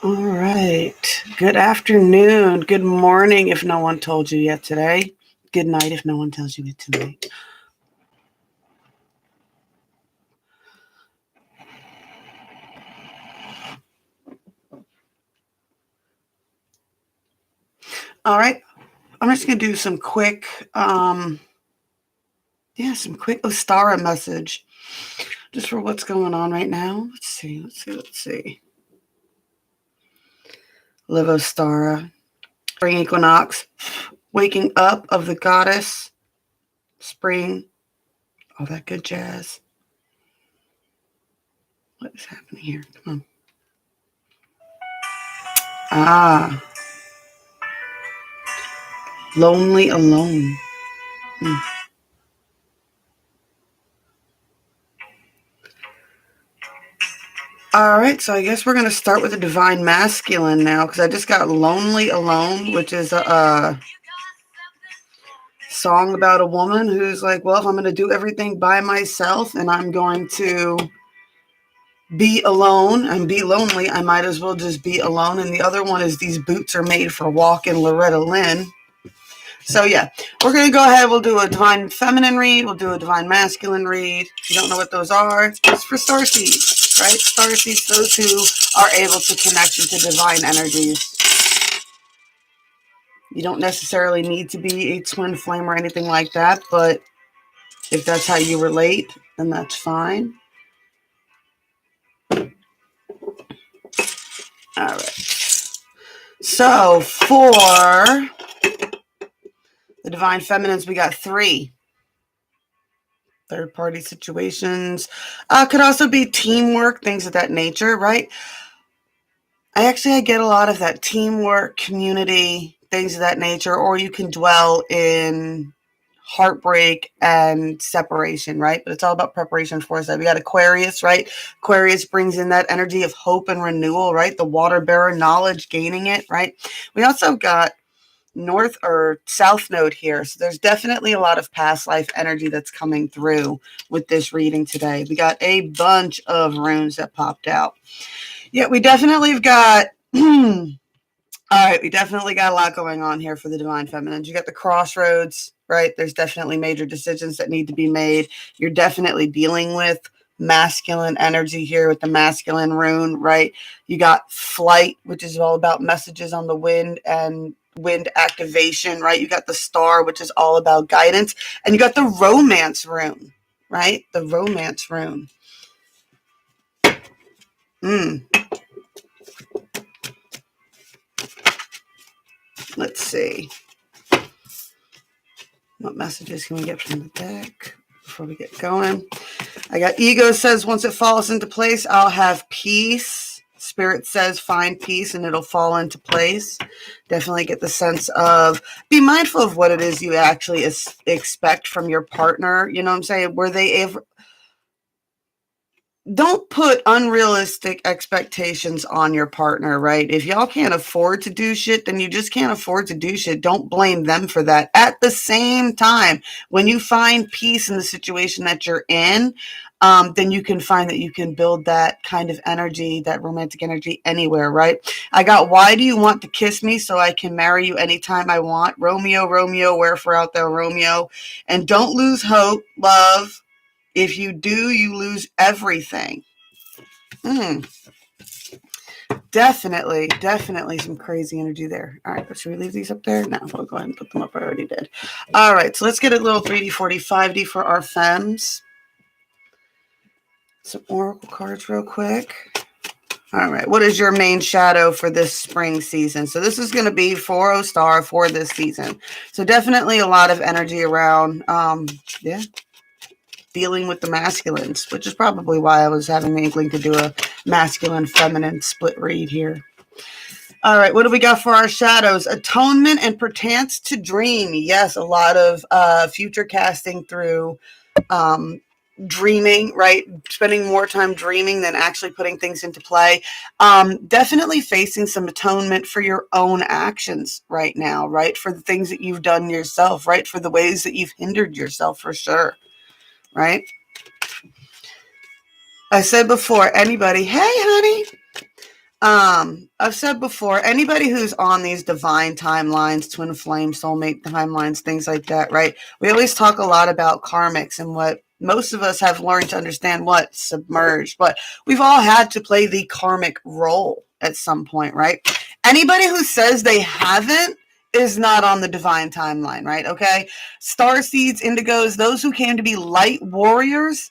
All right. Good afternoon. Good morning if no one told you yet today. Good night if no one tells you it tonight. All right. I'm just going to do some quick Ostara message just for what's going on right now. Let's see. Live Ostara. Spring equinox. Waking up of the goddess. Spring. All that good jazz. What is happening here? Come on. Ah. Lonely alone. All right, so I guess we're going to start with the divine masculine now because I just got Lonely Alone, which is a song about a woman who's like, well, if I'm going to do everything by myself and I'm going to be alone and be lonely, I might as well just be alone. And the other one is These Boots Are Made for Walking, Loretta Lynn. So yeah, we're going to go ahead. We'll do a divine feminine read. We'll do a divine masculine read. If you don't know what those are, it's for starseeds, right? Starseeds, those who are able to connect into divine energies. You don't necessarily need to be a twin flame or anything like that, but if that's how you relate, then that's fine. All right. So for the divine feminines, we got 3. Third-party situations. Could also be teamwork, things of that nature, right? I get a lot of that teamwork, community, things of that nature, or you can dwell in heartbreak and separation, right? But it's all about preparation for us. We got Aquarius, right? Aquarius brings in that energy of hope and renewal, right? The water bearer, knowledge, gaining it, right? We also got North or South Node here. So there's definitely a lot of past life energy that's coming through with this reading today. We got a bunch of runes that popped out. Yeah, we definitely have got all right, we definitely got a lot going on here for the divine feminines. You got the crossroads, right? There's definitely major decisions that need to be made. You're definitely dealing with masculine energy here with the masculine rune, right? You got flight, which is all about messages on the wind and wind activation, right? You got the star, which is all about guidance. And you got the romance rune, right? The romance rune. Let's see. What messages can we get from the deck before we get going? I got ego says, once it falls into place, I'll have peace. Spirit says, find peace and it'll fall into place. Definitely get the sense of, be mindful of what it is you actually expect from your partner. You know what I'm saying? Were they ever... Don't put unrealistic expectations on your partner, right? If y'all can't afford to do shit, then you just can't afford to do shit. Don't blame them for that. At the same time, when you find peace in the situation that you're in, then you can find that you can build that kind of energy, that romantic energy anywhere, right? I got, why do you want to kiss me so I can marry you anytime I want? Romeo, Romeo, wherefore art thou, Romeo? And don't lose hope, love. If you do, you lose everything. Definitely some crazy energy there. All right, but should we leave these up there? No, we'll go ahead and put them up. I already did. All right, so let's get a little 3D, 40, 5D for our femmes. Some oracle cards real quick. All right, what is your main shadow for this spring season? So this is going to be for Ostara for this season. So definitely a lot of energy around, dealing with the masculines, which is probably why I was having the inkling to do a masculine feminine split read here. All right, what do we got for our shadows? Atonement and pertains to dream. Yes, a lot of future casting through dreaming, right? Spending more time dreaming than actually putting things into play. Definitely facing some atonement for your own actions right now, right? For the things that you've done yourself, right? For the ways that you've hindered yourself, for sure. Right? I said before, anybody, hey, honey, I've said before, anybody who's on these divine timelines, twin flame, soulmate timelines, things like that, right? We always talk a lot about karmics and what most of us have learned to understand what submerged, but we've all had to play the karmic role at some point, right? Anybody who says they haven't is not on the divine timeline, right? Okay. Star seeds, indigos, those who came to be light warriors,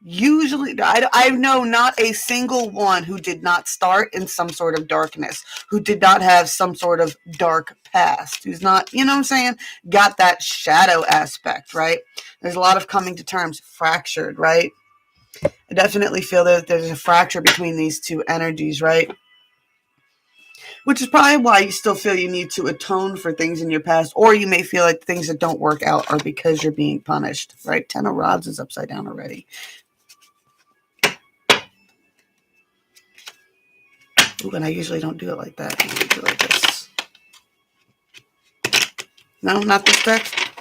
usually I know not a single one who did not start in some sort of darkness, who did not have some sort of dark past, who's not, you know what I'm saying, got that shadow aspect, right? There's a lot of coming to terms, fractured, right? I definitely feel that there's a fracture between these two energies, right? Which is probably why you still feel you need to atone for things in your past, or you may feel like things that don't work out are because you're being punished, right? 10 of Rods is upside down already. Ooh, and I usually don't do it like that. I do it like this. No, not this deck.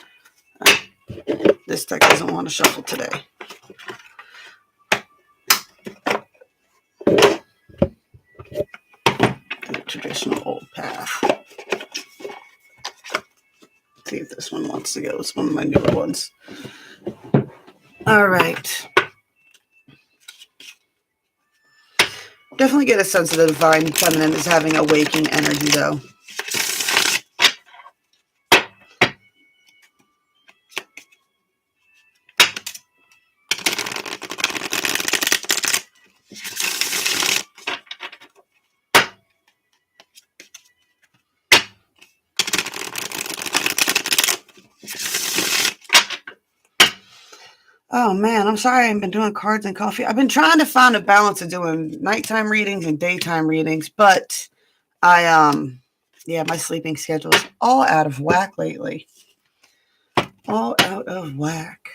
This deck doesn't want to shuffle today. The traditional old path. See if this one wants to go. It's one of my newer ones. All right. Definitely get a sense of the divine feminine is having a waking energy, though. Oh man, I'm sorry I haven't been doing cards and coffee. I've been trying to find a balance of doing nighttime readings and daytime readings, but yeah, my sleeping schedule is all out of whack lately. All out of whack.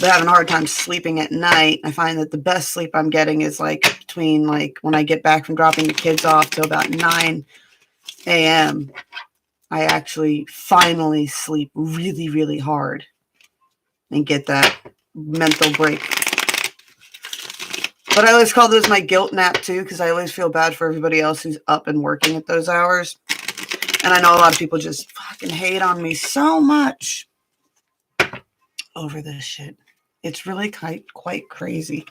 But having a hard time sleeping at night. I find that the best sleep I'm getting is like between like when I get back from dropping the kids off to about 9 a.m. I actually finally sleep really, really hard and get that mental break. But I always call those my guilt nap too, because I always feel bad for everybody else who's up and working at those hours. And I know a lot of people just fucking hate on me so much over this shit. It's really quite crazy.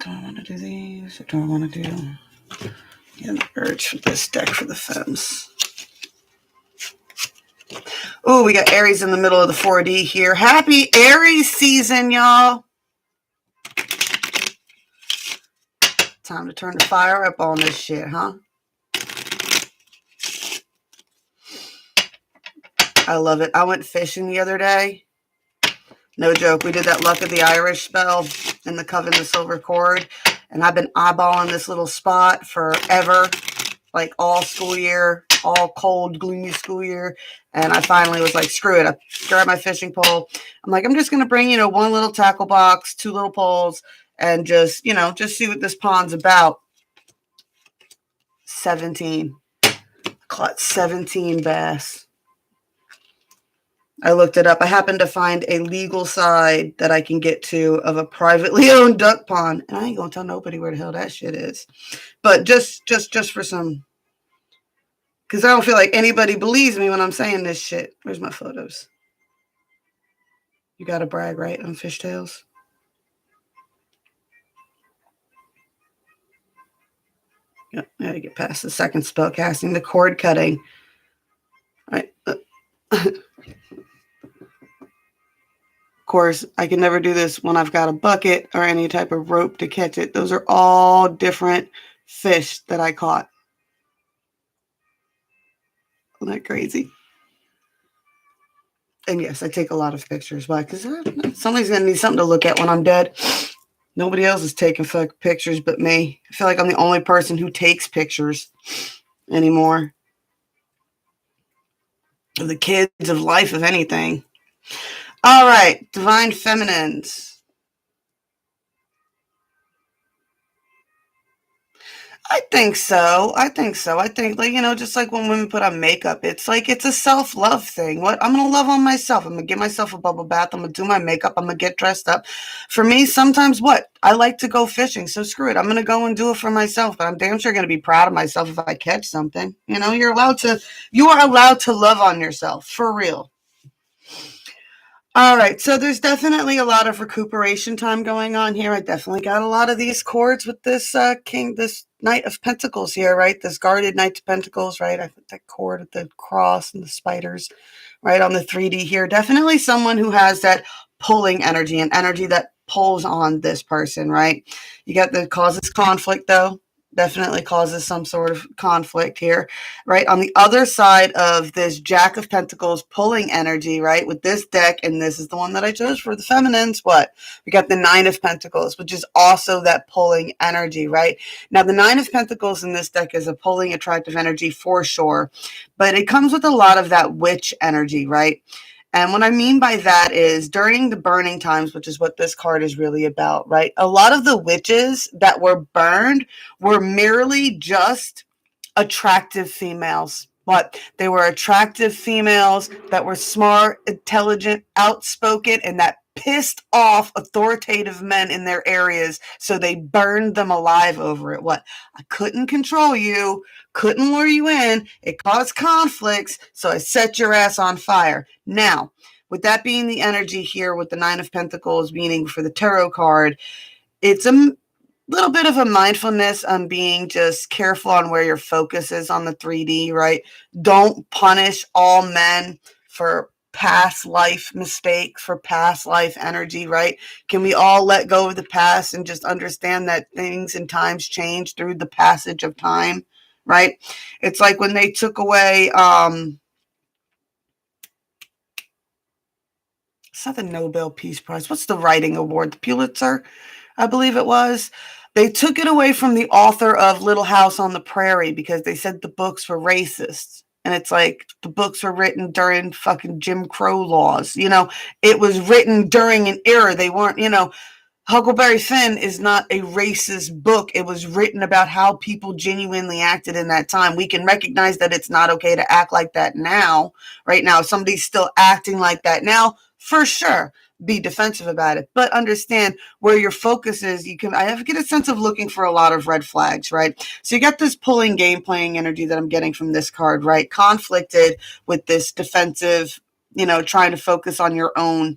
Do I want to do these or do I want to do an urge for this deck for the femmes? Oh, we got Aries in the middle of the 4D here. Happy Aries season, y'all. Time to turn the fire up on this shit, huh? I love it. I went fishing the other day. No joke. We did that Luck of the Irish spell in the Coven the Silver Cord. And I've been eyeballing this little spot forever. Like all school year. All cold, gloomy school year. And I finally was like, screw it. I grabbed my fishing pole. I'm like, I'm just going to bring, one little tackle box, 2 little poles. And just, just see what this pond's about. 17. Caught 17 bass. I looked it up. I happened to find a legal side that I can get to of a privately owned duck pond. And I ain't going to tell nobody where the hell that shit is. But just for some, because I don't feel like anybody believes me when I'm saying this shit. Where's my photos? You got to brag, right, on fishtails? Yep, I gotta get past the second spell casting, the cord cutting. All right. Of course, I can never do this when I've got a bucket or any type of rope to catch it. Those are all different fish that I caught. Isn't that crazy? And yes, I take a lot of pictures. Why? Because somebody's going to need something to look at when I'm dead. Nobody else is taking pictures but me. I feel like I'm the only person who takes pictures anymore. Of the kids, of life, of anything. All right, Divine Feminines. I think so. I think so. I think, like, just like when women put on makeup, it's like it's a self-love thing. What I'm gonna love on myself. I'm gonna give myself a bubble bath. I'm gonna do my makeup. I'm gonna get dressed up. For me, sometimes what? I like to go fishing, so screw it. I'm gonna go and do it for myself, but I'm damn sure gonna be proud of myself if I catch something. You are allowed to love on yourself, for real. All right, so there's definitely a lot of recuperation time going on here. I definitely got a lot of these chords with this Knight of Pentacles here, right? This guarded Knight of Pentacles, right? I put that chord with the cross and the spiders, right, on the 3D here. Definitely someone who has that pulling energy, an energy that pulls on this person, right? You got the causes conflict, though. Definitely causes some sort of conflict here, right? On the other side of this Jack of Pentacles pulling energy, right? With this deck, and this is the one that I chose for the feminines, what? We got the Nine of Pentacles, which is also that pulling energy, right? Now, the Nine of Pentacles in this deck is a pulling attractive energy for sure, but it comes with a lot of that witch energy, right? And what I mean by that is during the burning times, which is what this card is really about, right? A lot of the witches that were burned were merely just attractive females. But they were attractive females that were smart, intelligent, outspoken, and that pissed off authoritative men in their areas. So they burned them alive over it. What? I couldn't control you, couldn't lure you in. It caused conflicts. So I set your ass on fire. Now, with that being the energy here with the Nine of Pentacles, meaning for the tarot card, it's a little bit of a mindfulness on being just careful on where your focus is on the 3D, right? Don't punish all men for past life mistakes, for past life energy, right? Can we all let go of the past and just understand that things and times change through the passage of time, right? It's like when they took away, it's not the Nobel Peace Prize. What's the writing award? The Pulitzer, I believe it was. They took it away from the author of Little House on the Prairie because they said the books were racist. And it's like the books were written during fucking Jim Crow laws. It was written during an era. They weren't, Huckleberry Finn is not a racist book. It was written about how people genuinely acted in that time. We can recognize that it's not okay to act like that now. Right now, if somebody's still acting like that now, for sure, be defensive about it. But understand where your focus is. I get a sense of looking for a lot of red flags, right? So you got this pulling game playing energy that I'm getting from this card, right? Conflicted with this defensive, trying to focus on your own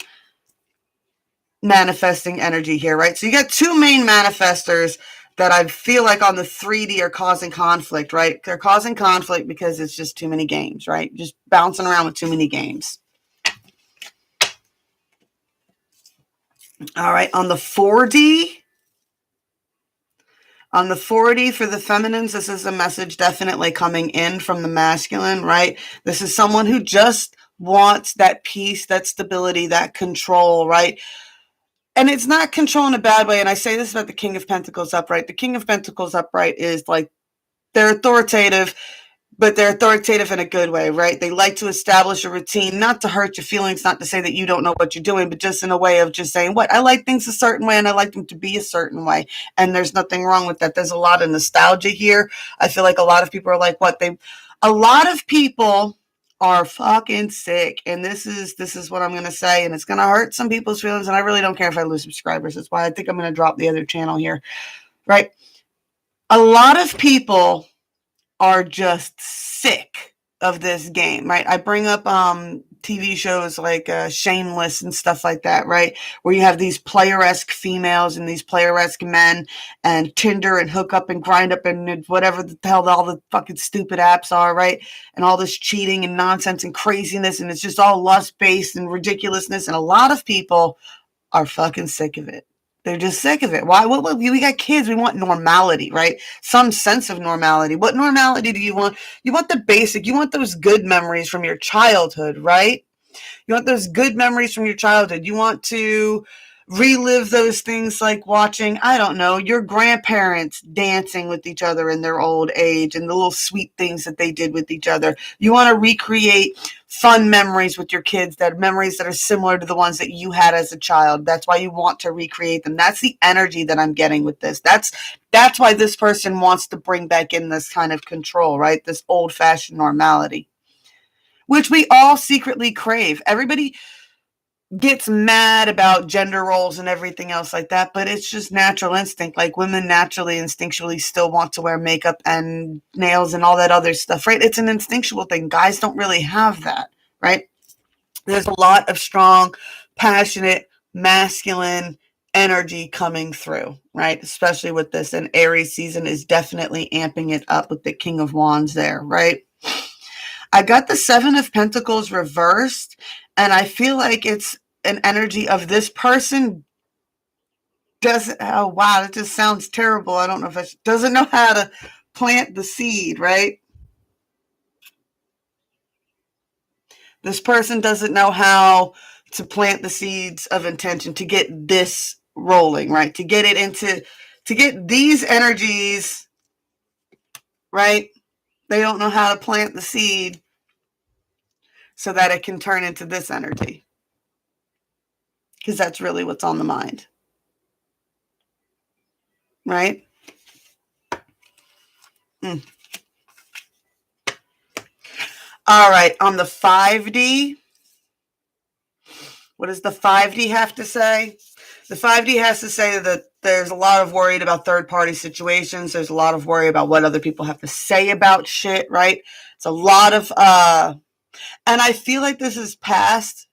manifesting energy here, right? So you got two main manifestors that I feel like on the 3D are causing conflict, right? They're causing conflict because it's just too many games, right? Just bouncing around with too many games. All right, on the 4D for the feminines, this is a message definitely coming in from the masculine, right? This is someone who just wants that peace, that stability, that control, right? And it's not control in a bad way. And I say this about the King of Pentacles upright. The King of Pentacles upright is like they're authoritative, but they're authoritative in a good way, right? They like to establish a routine, not to hurt your feelings, not to say that you don't know what you're doing, but just in a way of just saying, what, I like things a certain way and I like them to be a certain way. And there's nothing wrong with that. There's a lot of nostalgia here. I feel like a lot of people are like, a lot of people are fucking sick. And this is what I'm going to say. And it's going to hurt some people's feelings. And I really don't care if I lose subscribers. That's why I think I'm going to drop the other channel here, right? A lot of people are just sick of this game, right? I bring up TV shows like Shameless and stuff like that, right? Where you have these player-esque females and these player-esque men and Tinder and hook up and grind up and whatever the hell all the fucking stupid apps are, right? And all this cheating and nonsense and craziness, and it's just all lust-based and ridiculousness, and a lot of people are fucking sick of it. They're just sick of it. Why? We got kids. We want normality, right? Some sense of normality. What normality do you want? You want the basic. You want those good memories from your childhood, right? You want those good memories from your childhood. You want to relive those things like watching, I don't know, your grandparents dancing with each other in their old age and the little sweet things that they did with each other. You want to recreate fun memories with your kids, that memories that are similar to the ones that you had as a child. That's why you want to recreate them. That's the energy that I'm getting with this. That's why this person wants to bring back in this kind of control, right? This old-fashioned normality, which we all secretly crave. Everybody gets mad about gender roles and everything else like that, but it's just natural instinct. Like, women naturally, instinctually still want to wear makeup and nails and all that other stuff, right? It's an instinctual thing. Guys don't really have that, right? There's a lot of strong, passionate, masculine energy coming through, right? Especially with this. And Aries season is definitely amping it up with the King of Wands there, right? I got the Seven of Pentacles reversed, and I feel like it's an energy of this person doesn't, oh wow, that just sounds terrible. I don't know if it doesn't know how to plant the seed, right? This person doesn't know how to plant the seeds of intention to get this rolling, right? To get these energies, right? They don't know how to plant the seed so that it can turn into this energy. Because that's really what's on the mind. Right? All right, on the 5D, what does the 5D have to say? The 5D has to say that there's a lot of worried about third-party situations. There's a lot of worry about what other people have to say about shit, right? It's a lot of, and I feel like this is past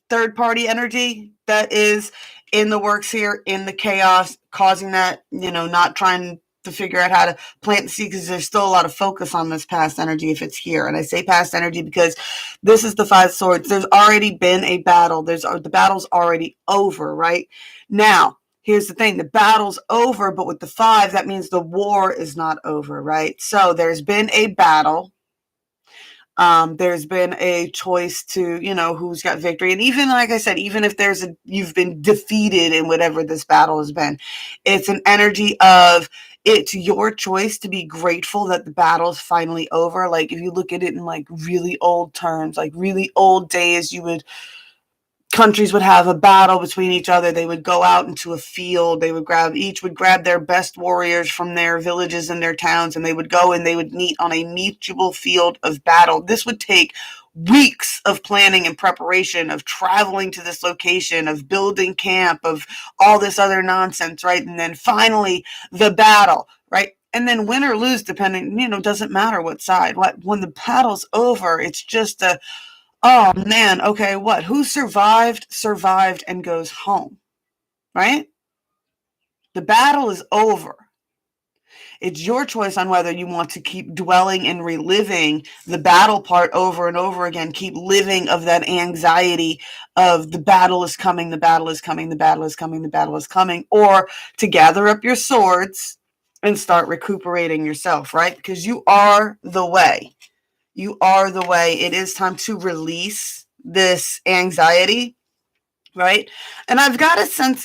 third-party energy that is in the works here, in the chaos, causing that, not trying to figure out how to plant the seed, because there's still a lot of focus on this past energy if it's here. And I say past energy because this is the Five Swords. There's already been a battle. The battle's already over, right? Now, here's the thing. The battle's over, but with the 5, that means the war is not over, right? So there's been a battle. There's been a choice to, who's got victory. And even, like I said, even if you've been defeated in whatever this battle has been, it's an energy of, it's your choice to be grateful that the battle is finally over. Like, if you look at it in like really old terms, like really old days, countries would have a battle between each other. They would go out into a field. Each would grab their best warriors from their villages and their towns, and they would go and they would meet on a mutual field of battle. This would take weeks of planning and preparation, of traveling to this location, of building camp, of all this other nonsense, right? And then finally the battle, right? And then win or lose, depending, doesn't matter what side. When the battle's over, it's just oh man, okay, what? Who survived and goes home, right? The battle is over. It's your choice on whether you want to keep dwelling and reliving the battle part over and over again, keep living of that anxiety of the battle is coming, the battle is coming, the battle is coming, the battle is coming, or to gather up your swords and start recuperating yourself, right? Because you are the way. You are the way. It is time to release this anxiety, right? And I've got a sense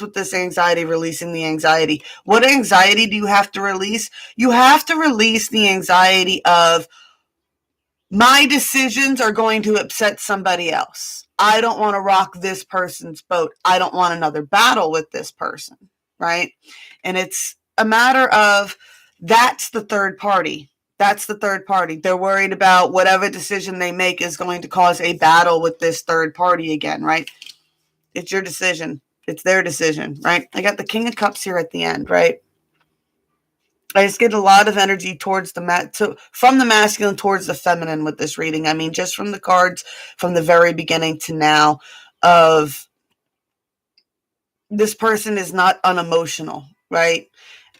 with this anxiety, releasing the anxiety. What anxiety do you have to release? You have to release the anxiety of, my decisions are going to upset somebody else. I don't want to rock this person's boat. I don't want another battle with this person, right? And it's a matter of, that's the third party. That's the third party. They're worried about whatever decision they make is going to cause a battle with this third party again, right? It's your decision. It's their decision, right? I got the King of Cups here at the end, right? I just get a lot of energy towards from the masculine towards the feminine with this reading. I mean, just from the cards from the very beginning to now, of this person is not unemotional, right?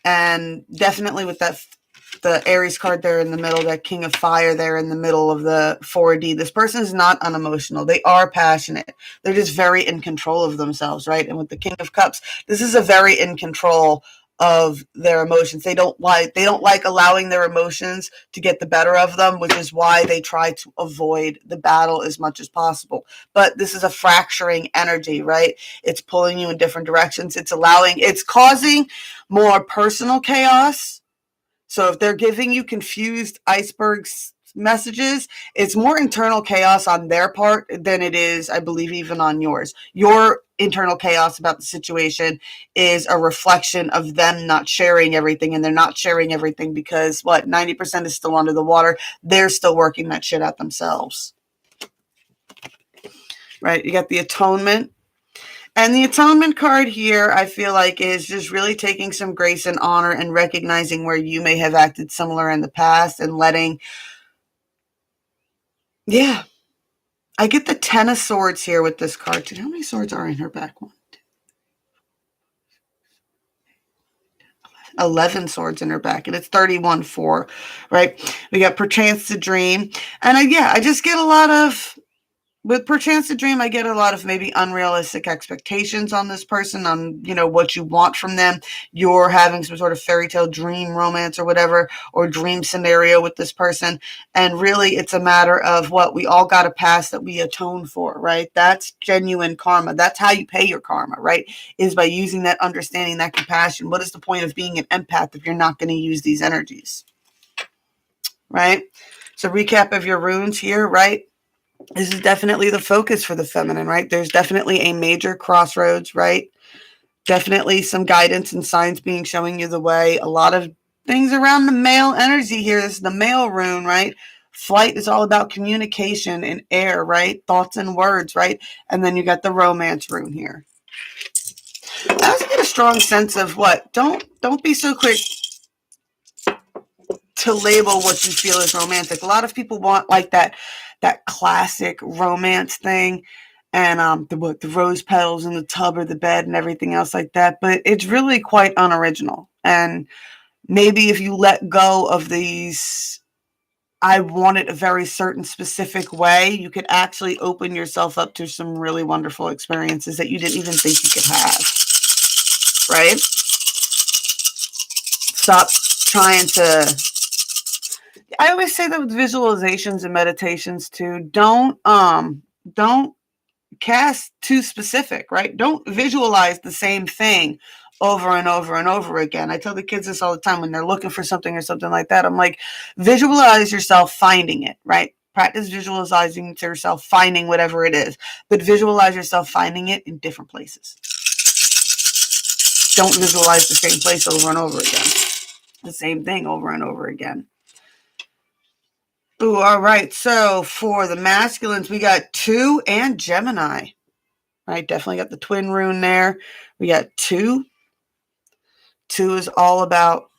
And definitely with the Aries card there in the middle, that King of Fire there in the middle of the 4D, this person is not unemotional. They are passionate. They're just very in control of themselves, right? And with the King of Cups, this is a very in control of their emotions. They don't like allowing their emotions to get the better of them, which is why they try to avoid the battle as much as possible. But this is a fracturing energy, right? It's pulling you in different directions. It's causing more personal chaos. So if they're giving you confused iceberg messages, it's more internal chaos on their part than it is, I believe, even on yours. Your internal chaos about the situation is a reflection of them not sharing everything, and they're not sharing everything because 90% is still under the water. They're still working that shit out themselves. Right? You got the atonement. And the atonement card here, I feel like, is just really taking some grace and honor and recognizing where you may have acted similar in the past and letting, yeah. I get the 10 of Swords here with this card. How many swords are in her back? 11 swords in her back, and it's 31-4, right? We got perchance to dream. And I just get a lot of, with perchance to dream, I get a lot of maybe unrealistic expectations on this person, on, what you want from them. You're having some sort of fairy tale dream romance or whatever, or dream scenario with this person. And really, it's a matter of what we all got a past that we atone for, right? That's genuine karma. That's how you pay your karma, right? Is by using that understanding, that compassion. What is the point of being an empath if you're not going to use these energies, right? So recap of your runes here, right? This is definitely the focus for the feminine, right? There's definitely a major crossroads, right? Definitely some guidance and signs showing you the way. A lot of things around the male energy here. This is the male rune, right? Flight is all about communication and air, right? Thoughts and words, right? And then you got the romance rune here. I also get a strong sense of don't be so quick to label what you feel is romantic. A lot of people want that classic romance thing, and the rose petals in the tub or the bed and everything else like that. But it's really quite unoriginal. And maybe if you let go of these, I want it a very certain specific way, you could actually open yourself up to some really wonderful experiences that you didn't even think you could have. Right? Stop trying to. I always say that with visualizations and meditations too, don't cast too specific, right? Don't visualize the same thing over and over and over again. I tell the kids this all the time when they're looking for something or something like that. I'm like, visualize yourself finding it, right? Practice visualizing to yourself finding whatever it is, but visualize yourself finding it in different places. Don't visualize the same place over and over again. The same thing over and over again. Ooh, all right. So for the masculines, we got 2 and Gemini. Right, definitely got the twin rune there. We got 2. 2 is all about.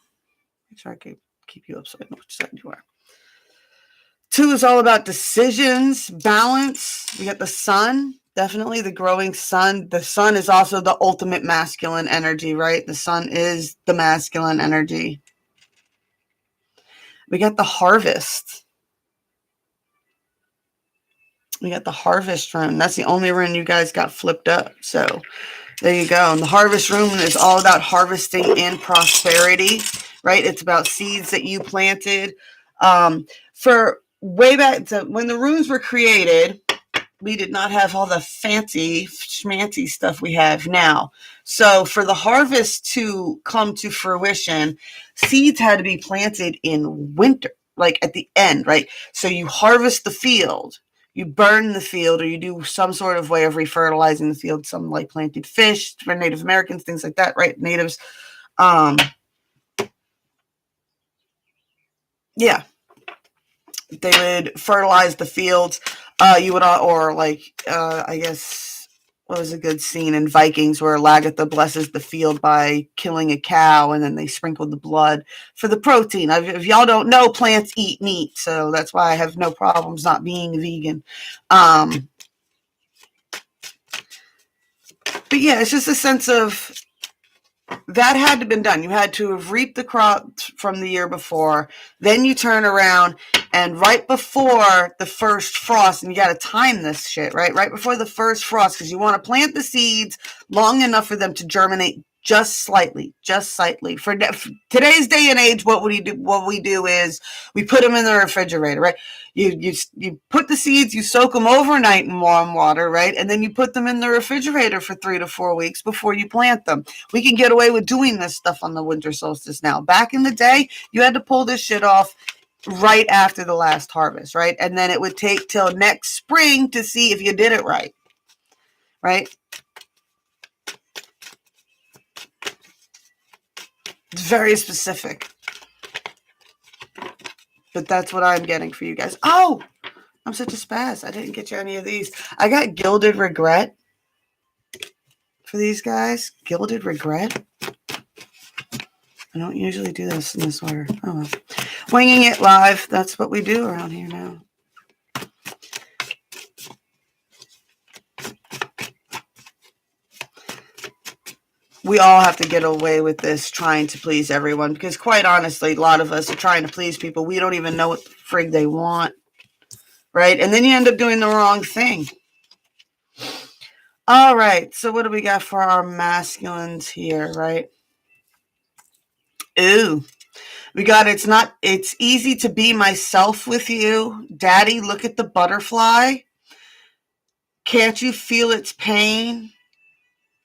Make sure I can keep you up so I know which side you are. 2 is all about decisions, balance. We got the sun, definitely the growing sun. The sun is also the ultimate masculine energy, right? The sun is the masculine energy. We got the harvest. We got the harvest rune. That's the only rune you guys got flipped up. So there you go. And the harvest rune is all about harvesting in prosperity, right? It's about seeds that you planted. For way back to when the runes were created, we did not have all the fancy schmancy stuff we have now. So for the harvest to come to fruition, seeds had to be planted in winter, like at the end, right? So you harvest the field. You burn the field, or you do some sort of way of refertilizing the field. Some like planted fish for Native Americans, things like that, right? Natives. Yeah. They would fertilize the fields. You would, I guess, what was a good scene in Vikings where Lagatha blesses the field by killing a cow, and then they sprinkled the blood for the protein. If y'all don't know, plants eat meat, so that's why I have no problems not being vegan. But yeah, it's just a sense of that had to have been done. You had to have reaped the crop from the year before. Then you turn around and right before the first frost, and you got to time this shit, right? Right before the first frost, because you want to plant the seeds long enough for them to germinate just slightly. For today's day and age, what we do is we put them in the refrigerator, right? You put the seeds, you soak them overnight in warm water, right? And then you put them in the refrigerator for 3 to 4 weeks before you plant them. We can get away with doing this stuff on the winter solstice now. Back in the day, you had to pull this shit off right after the last harvest, right? And then it would take till next spring to see if you did it right, right? It's very specific. But that's what I'm getting for you guys. Oh, I'm such a spaz. I didn't get you any of these. I got Gilded Regret for these guys. Gilded Regret. I don't usually do this in this order. Oh, well. Winging it live. That's what we do around here now. We all have to get away with this trying to please everyone because quite honestly, a lot of us are trying to please people. We don't even know what the frig they want, right? And then you end up doing the wrong thing. All right, so what do we got for our masculines here, right? Ooh, we got it's easy to be myself with you. Daddy, look at the butterfly. Can't you feel its pain?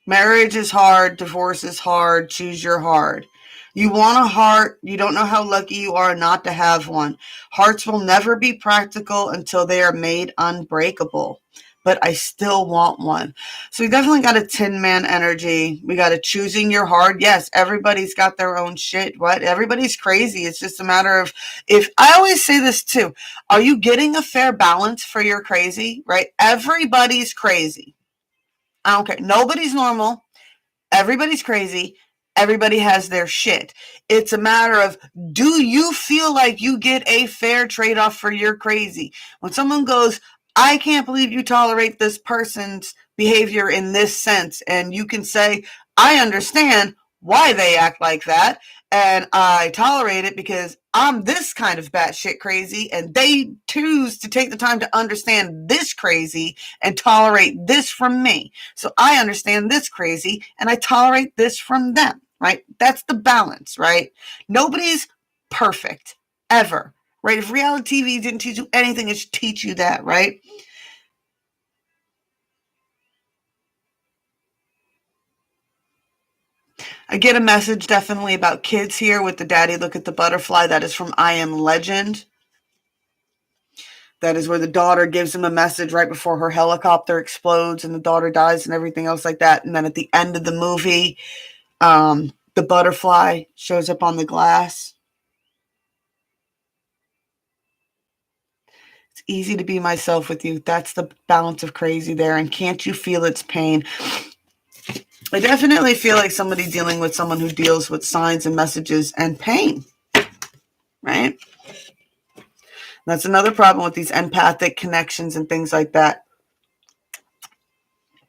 Marriage is hard. Divorce is hard. Choose your heart. You want a heart. You don't know how lucky you are not to have one. Hearts will never be practical until they are made unbreakable. But I still want one. So we definitely got a Tin Man energy. We got a choosing your heart. Yes, everybody's got their own shit. What? Everybody's crazy. It's just a matter of if I always say this too. Are you getting a fair balance for your crazy? Right? Everybody's crazy. I don't care. Nobody's normal. Everybody's crazy. Everybody has their shit. It's a matter of, do you feel like you get a fair trade-off for your crazy? When someone goes, I can't believe you tolerate this person's behavior in this sense, and you can say, I understand why they act like that, and I tolerate it because I'm this kind of batshit crazy, and they choose to take the time to understand this crazy and tolerate this from me. So I understand this crazy, and I tolerate this from them, right? That's the balance, right? Nobody's perfect, ever, right? If reality TV didn't teach you anything, it should teach you that, right? I get a message definitely about kids here with the daddy look at the butterfly. That is from I Am Legend. That is where the daughter gives him a message right before her helicopter explodes and the daughter dies and everything else like that. And then at the end of the movie, the butterfly shows up on the glass. It's easy to be myself with you. That's the balance of crazy there. And can't you feel its pain? I definitely feel like somebody dealing with someone who deals with signs and messages and pain, right? That's another problem with these empathic connections and things like that.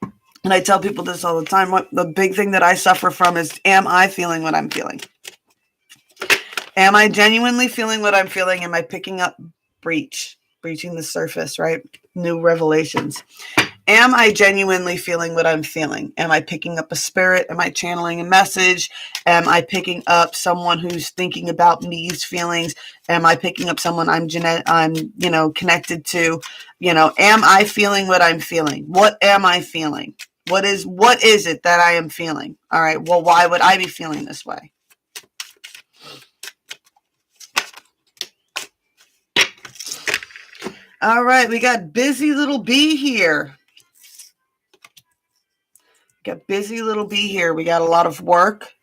And I tell people this all the time. What the big thing that I suffer from is, am I feeling what I'm feeling? Am I genuinely feeling what I'm feeling? Am I picking up breaching the surface, right? New revelations. Am I genuinely feeling what I'm feeling? Am I picking up a spirit? Am I channeling a message? Am I picking up someone who's thinking about me's feelings? Am I picking up someone I'm connected to? Am I feeling what I'm feeling? What am I feeling? What is it that I am feeling? All right. Well, why would I be feeling this way? All right. We got busy little bee here. Got busy little bee here. We got a lot of work.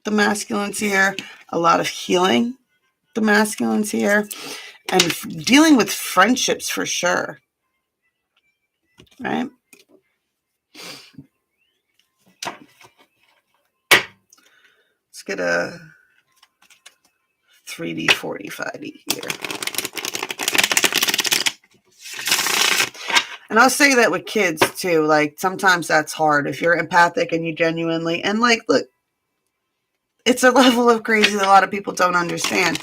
The masculines here. A lot of healing. The masculines here. And dealing with friendships for sure. Right? Let's get a 3D 45D here. And I'll say that with kids too. Like sometimes that's hard. If you're empathic and you genuinely, and like, look, it's a level of crazy that a lot of people don't understand.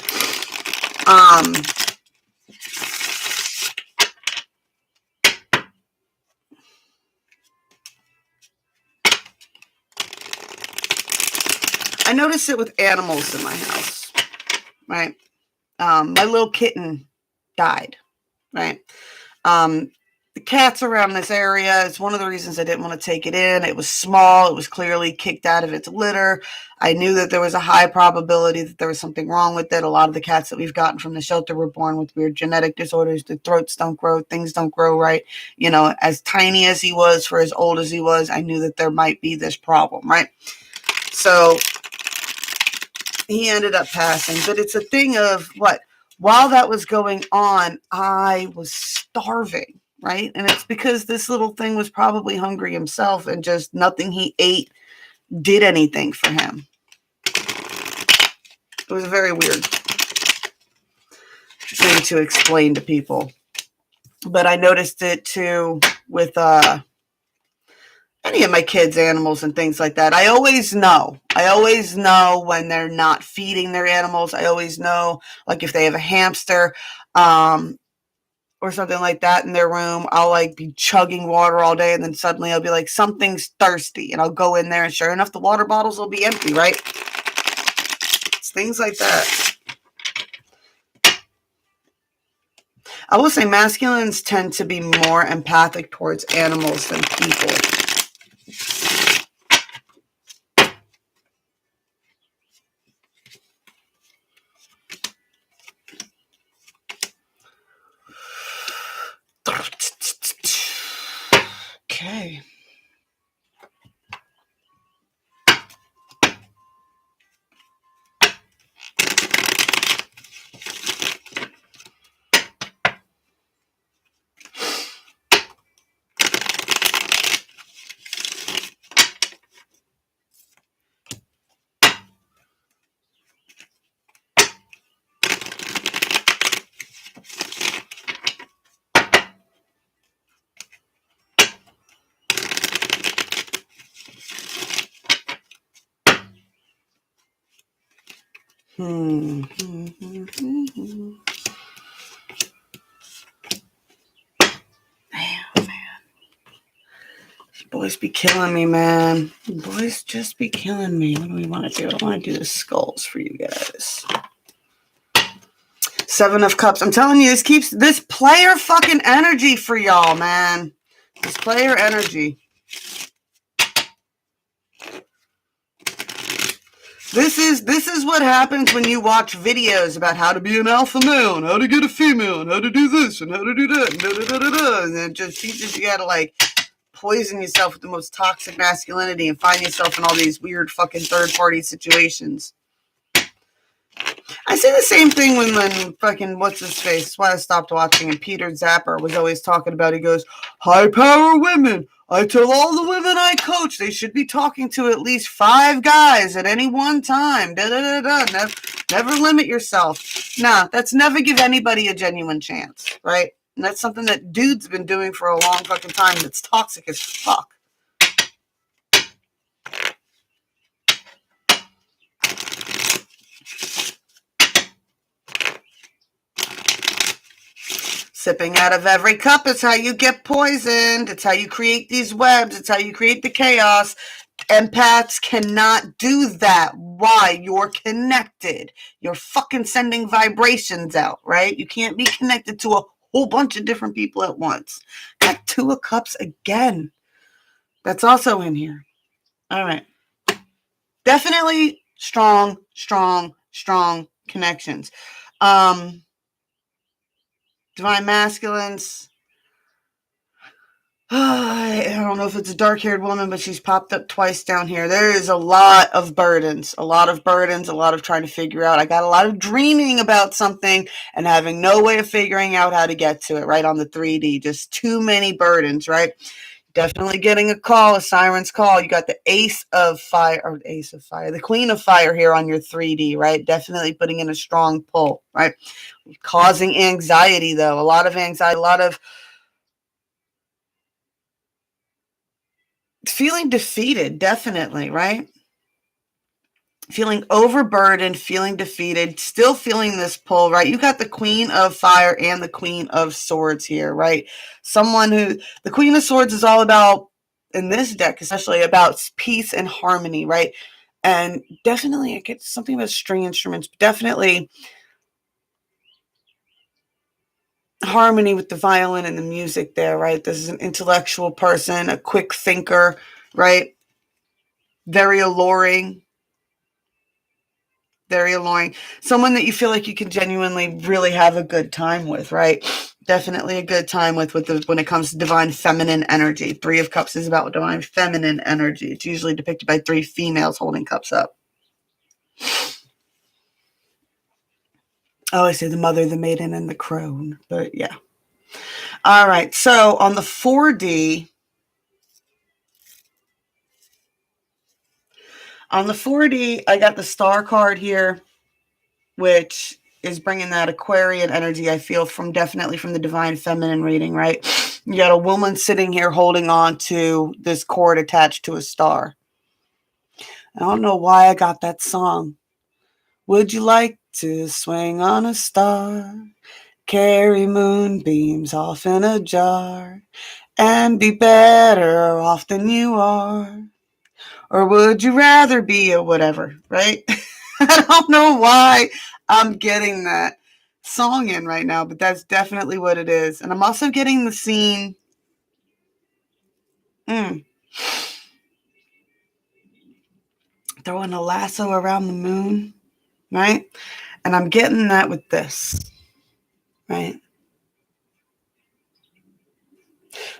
I notice it with animals in my house, right? My little kitten died, right? The cats around this area is one of the reasons I didn't want to take it in. It was small. It was clearly kicked out of its litter. I knew that there was a high probability that there was something wrong with it. A lot of the cats that we've gotten from the shelter were born with weird genetic disorders. The throats don't grow. Things don't grow right. You know, as tiny as he was, for as old as he was, I knew that there might be this problem, right? So he ended up passing. But it's a thing of what? While that was going on, I was starving. Right? And it's because this little thing was probably hungry himself and just nothing he ate did anything for him. It was a very weird thing to explain to people. But I noticed it too with any of my kids' animals and things like that. I always know when they're not feeding their animals. I always know, like if they have a hamster, or something like that in their room, I'll like be chugging water all day, and then suddenly I'll be like, something's thirsty, and I'll go in there, and sure enough, the water bottles will be empty, right? It's things like that. I will say masculines tend to be more empathic towards animals than people. Okay. Boys be killing me, man. Boys just be killing me. What do we want to do? I want to do the skulls for you guys. 7 of Cups. I'm telling you, this keeps this player fucking energy for y'all, man. This player energy. This is what happens when you watch videos about how to be an alpha male and how to get a female and how to do this and how to do that and da-da-da-da-da. And it just teaches you how to like poison yourself with the most toxic masculinity and find yourself in all these weird fucking third-party situations. I say the same thing when fucking what's his face? That's why I stopped watching. And Peter Zapper was always talking about. He goes, high power women. I tell all the women I coach they should be talking to at least 5 guys at any one time. Da da da da. Never limit yourself. Nah, that's never give anybody a genuine chance, right? And that's something that dudes been doing for a long fucking time. That's toxic as fuck. Sipping out of every cup is how you get poisoned. It's how you create these webs. It's how you create the chaos. Empaths cannot do that. Why? You're connected. You're fucking sending vibrations out, right? You can't be connected to a whole bunch of different people at once. Got 2 of Cups again. That's also in here. All right. Definitely strong connections. Divine masculines. I don't know if it's a dark-haired woman, but she's popped up twice down here. There is a lot of burdens, a lot of trying to figure out. I got a lot of dreaming about something and having no way of figuring out how to get to it, right, on the 3D. Just too many burdens, right? Definitely getting a call, a siren's call. You got the the Queen of Fire here on your 3D, right? Definitely putting in a strong pull, right? Causing anxiety, though. A lot of anxiety, a lot of feeling defeated, definitely, right? Feeling overburdened, feeling defeated, still feeling this pull, right? You got the Queen of Fire and the Queen of Swords here, right? The Queen of Swords is all about, in this deck, especially about peace and harmony, right? And definitely, it gets something about string instruments, definitely harmony with the violin and the music there, right? This is an intellectual person, a quick thinker, right? Very alluring. Very alluring. Someone that you feel like you can genuinely really have a good time with, right? Definitely a good time with when it comes to divine feminine energy. Three of Cups is about divine feminine energy. It's usually depicted by three females holding cups up. I always say the mother, the maiden, and the crone, but yeah. All right, so on the 4D, I got the star card here, which is bringing that Aquarian energy I feel definitely from the divine feminine reading, right? You got a woman sitting here holding on to this cord attached to a star. I don't know why I got that song. Would you like to swing on a star, carry moonbeams off in a jar, and be better off than you are? Or would you rather be a whatever, right? I don't know why I'm getting that song in right now, but that's definitely what it is. And I'm also getting the scene. Throwing a lasso around the moon, right? And I'm getting that with this, right?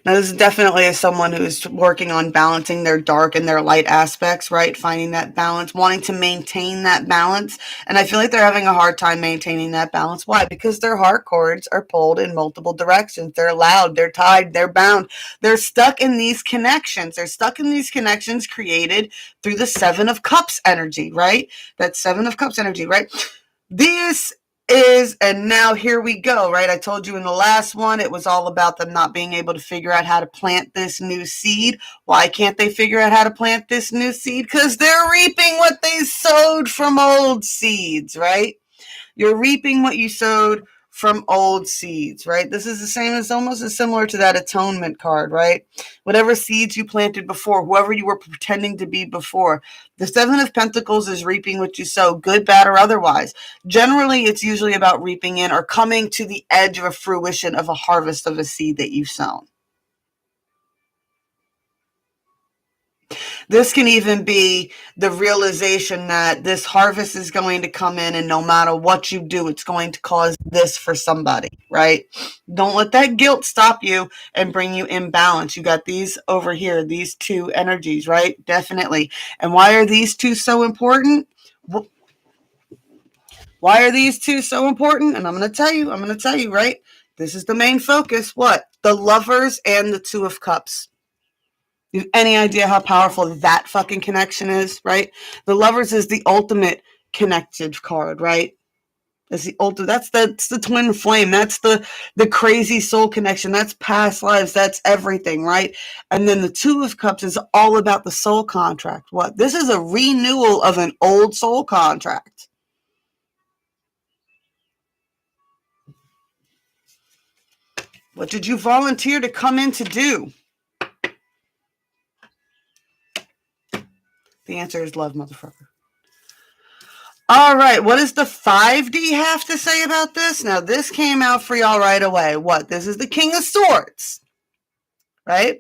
Now, this is definitely as someone who's working on balancing their dark and their light aspects, right? Finding that balance, wanting to maintain that balance. And I feel like they're having a hard time maintaining that balance. Why? Because their heart cords are pulled in multiple directions. They're loud, they're tied, they're bound. They're stuck in these connections. They're stuck in these connections created through the Seven of Cups energy, right? That Seven of Cups energy, right? This is, and now here we go, right? I told you in the last one, it was all about them not being able to figure out how to plant this new seed. Why can't they figure out how to plant this new seed? Because they're reaping what they sowed from old seeds, right? You're reaping what you sowed from old seeds, right? This is the same as almost as similar to that atonement card, right? Whatever seeds you planted before, whoever you were pretending to be before. The Seven of Pentacles is reaping what you sow, good, bad, or otherwise. Generally, it's usually about reaping in or coming to the edge of a fruition of a harvest of a seed that you've sown. This can even be the realization that this harvest is going to come in, and no matter what you do, it's going to cause this for somebody, right? Don't let that guilt stop you and bring you imbalance. You got these over here, these two energies, right? Definitely. And why are these two so important? Why are these two so important? And I'm going to tell you, right? This is the main focus. What? The Lovers and the Two of Cups. You have any idea how powerful that fucking connection is, right? The Lovers is the ultimate connected card, right? That's the ultimate. That's the twin flame. That's the crazy soul connection. That's past lives. That's everything, right? And then the Two of Cups is all about the soul contract. What? This is a renewal of an old soul contract. What did you volunteer to come in to do? The answer is love, motherfucker. All right, what does the 5D have to say about this? Now, this came out for y'all right away. What? This is the King of Swords, right?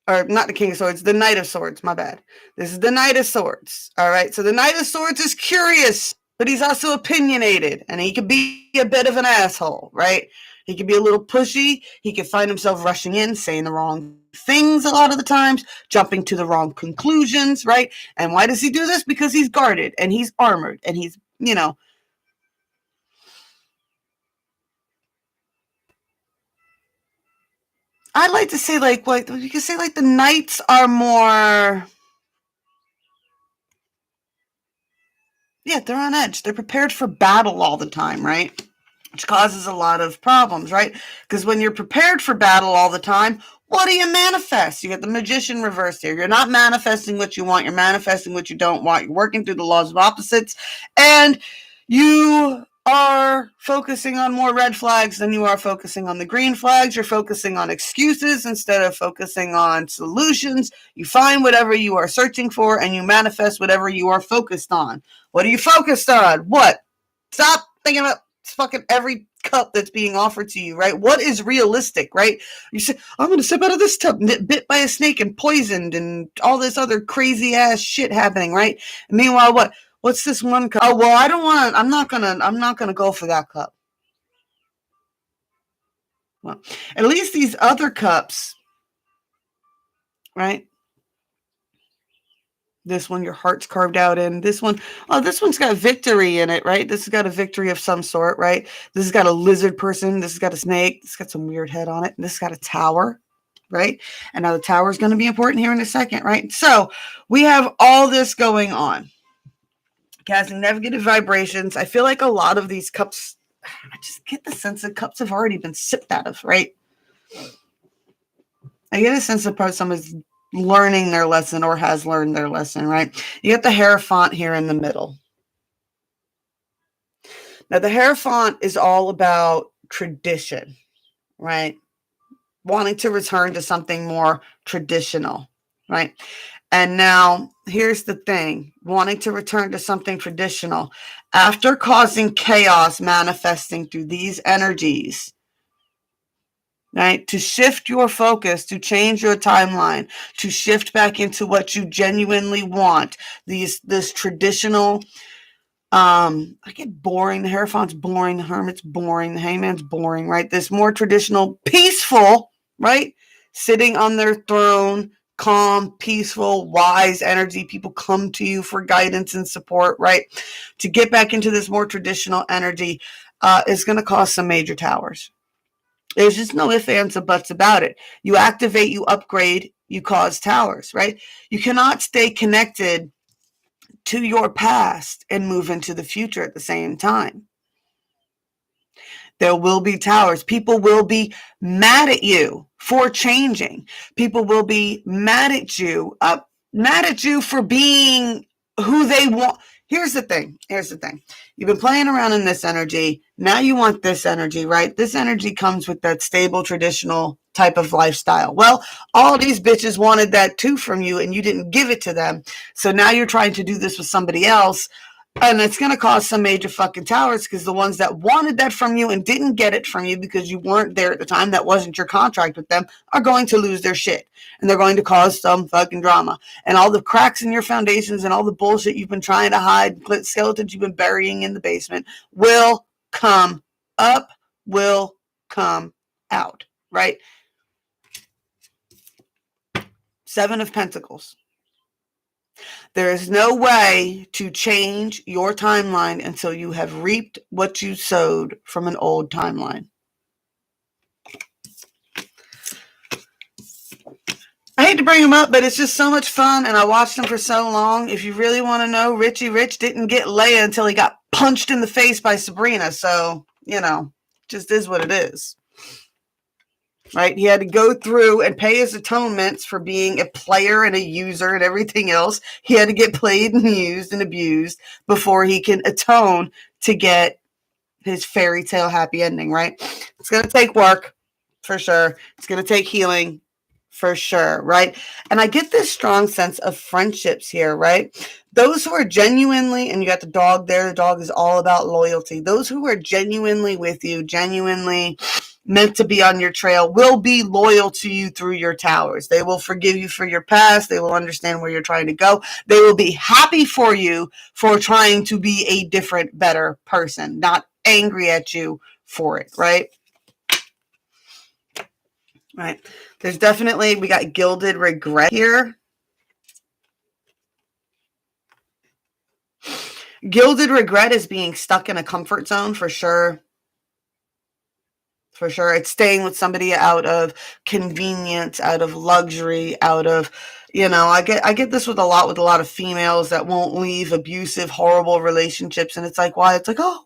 Or not the King of Swords, the Knight of Swords, my bad. This is the Knight of Swords, all right? So the Knight of Swords is curious, but he's also opinionated, and he could be a bit of an asshole, right? He could be a little pushy. He could find himself rushing in, saying the wrong things a lot of the times, jumping to the wrong conclusions, right? And why does he do this? Because he's guarded, and he's armored, and he's, I'd like to say, like, you could say, like, the knights are more, yeah, they're on edge. They're prepared for battle all the time, right? Which causes a lot of problems, right? Because when you're prepared for battle all the time, what do you manifest? You get the Magician reversed here. You're not manifesting what you want. You're manifesting what you don't want. You're working through the laws of opposites. And you are focusing on more red flags than you are focusing on the green flags. You're focusing on excuses instead of focusing on solutions. You find whatever you are searching for and you manifest whatever you are focused on. What are you focused on? What? Stop thinking about fucking every cup that's being offered to you, right? What is realistic, right? You say, I'm going to sip out of this tub, bit by a snake and poisoned and all this other crazy ass shit happening, right? And meanwhile, what? What's this one cup? Oh, well, I don't want to, I'm not going to go for that cup. Well, at least these other cups, right? This one, your heart's carved out in. This one, oh, this one's got victory in it, right? This has got a victory of some sort, right? This has got a lizard person. This has got a snake. This has got some weird head on it. This has got a tower, right? And now the tower is going to be important here in a second, right? So we have all this going on. Casting negative vibrations. I feel like a lot of these cups, I just get the sense that cups have already been sipped out of, right? I get a sense that someone's learning their lesson or has learned their lesson, right? You get the Hierophant here in the middle. Now, the Hierophant is all about tradition, right? Wanting to return to something more traditional, right? And now, here's the thing, wanting to return to something traditional. After causing chaos manifesting through these energies, right, to shift your focus, to change your timeline, to shift back into what you genuinely want, this traditional, I get boring, the Hierophant's boring, the Hermit's boring, the Hangman's boring, right? This more traditional, peaceful, right? Sitting on their throne, calm, peaceful, wise energy. People come to you for guidance and support, right? To get back into this more traditional energy is going to cause some major towers. There's just no ifs, ands, or buts about it. You activate, you upgrade, you cause towers, right? You cannot stay connected to your past and move into the future at the same time. There will be towers. People will be mad at you for changing. People will be mad at you for being who they want. Here's the thing. You've been playing around in this energy. Now you want this energy, right? This energy comes with that stable, traditional type of lifestyle. Well, all these bitches wanted that too from you and you didn't give it to them. So now you're trying to do this with somebody else. And it's going to cause some major fucking towers because the ones that wanted that from you and didn't get it from you because you weren't there at the time, that wasn't your contract with them, are going to lose their shit. And they're going to cause some fucking drama. And all the cracks in your foundations and all the bullshit you've been trying to hide, skeletons you've been burying in the basement, will come up, will come out, right? Seven of Pentacles. There is no way to change your timeline until you have reaped what you sowed from an old timeline. I hate to bring him up, but it's just so much fun, and I watched him for so long. If you really want to know, Richie Rich didn't get Leia until he got punched in the face by Sabrina, so, just is what it is. Right? He had to go through and pay his atonements for being a player and a user and everything else. He had to get played and used and abused before he can atone to get his fairy tale happy ending, right? It's going to take work, for sure. It's going to take healing, for sure, right? And I get this strong sense of friendships here, right? Those who are genuinely, and you got the dog there, the dog is all about loyalty. Those who are genuinely with you, genuinely meant to be on your trail, will be loyal to you through your towers. They will forgive you for your past. They will understand where you're trying to go. They will be happy for you for trying to be a different, better person, not angry at you for it, right? Right. There's definitely, we got gilded regret here. Gilded regret is being stuck in a comfort zone, for sure. For sure. It's staying with somebody out of convenience, out of luxury, out of, I get this with a lot of females that won't leave abusive, horrible relationships. And it's like, why? It's like, oh,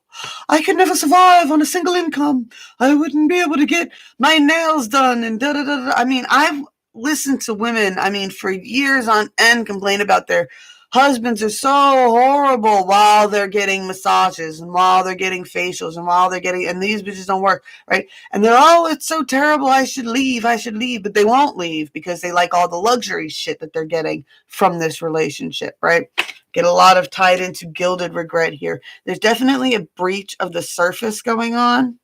I could never survive on a single income. I wouldn't be able to get my nails done and da da da. I mean, I've listened to women, for years on end complain about their Husbands are so horrible while they're getting massages and while they're getting facials and while they're getting, and these bitches don't work, right? And they're, oh, it's so terrible, I should leave, but they won't leave because they like all the luxury shit that they're getting from this relationship, right? Get a lot of tied into gilded regret here. There's definitely a breach of the surface going on.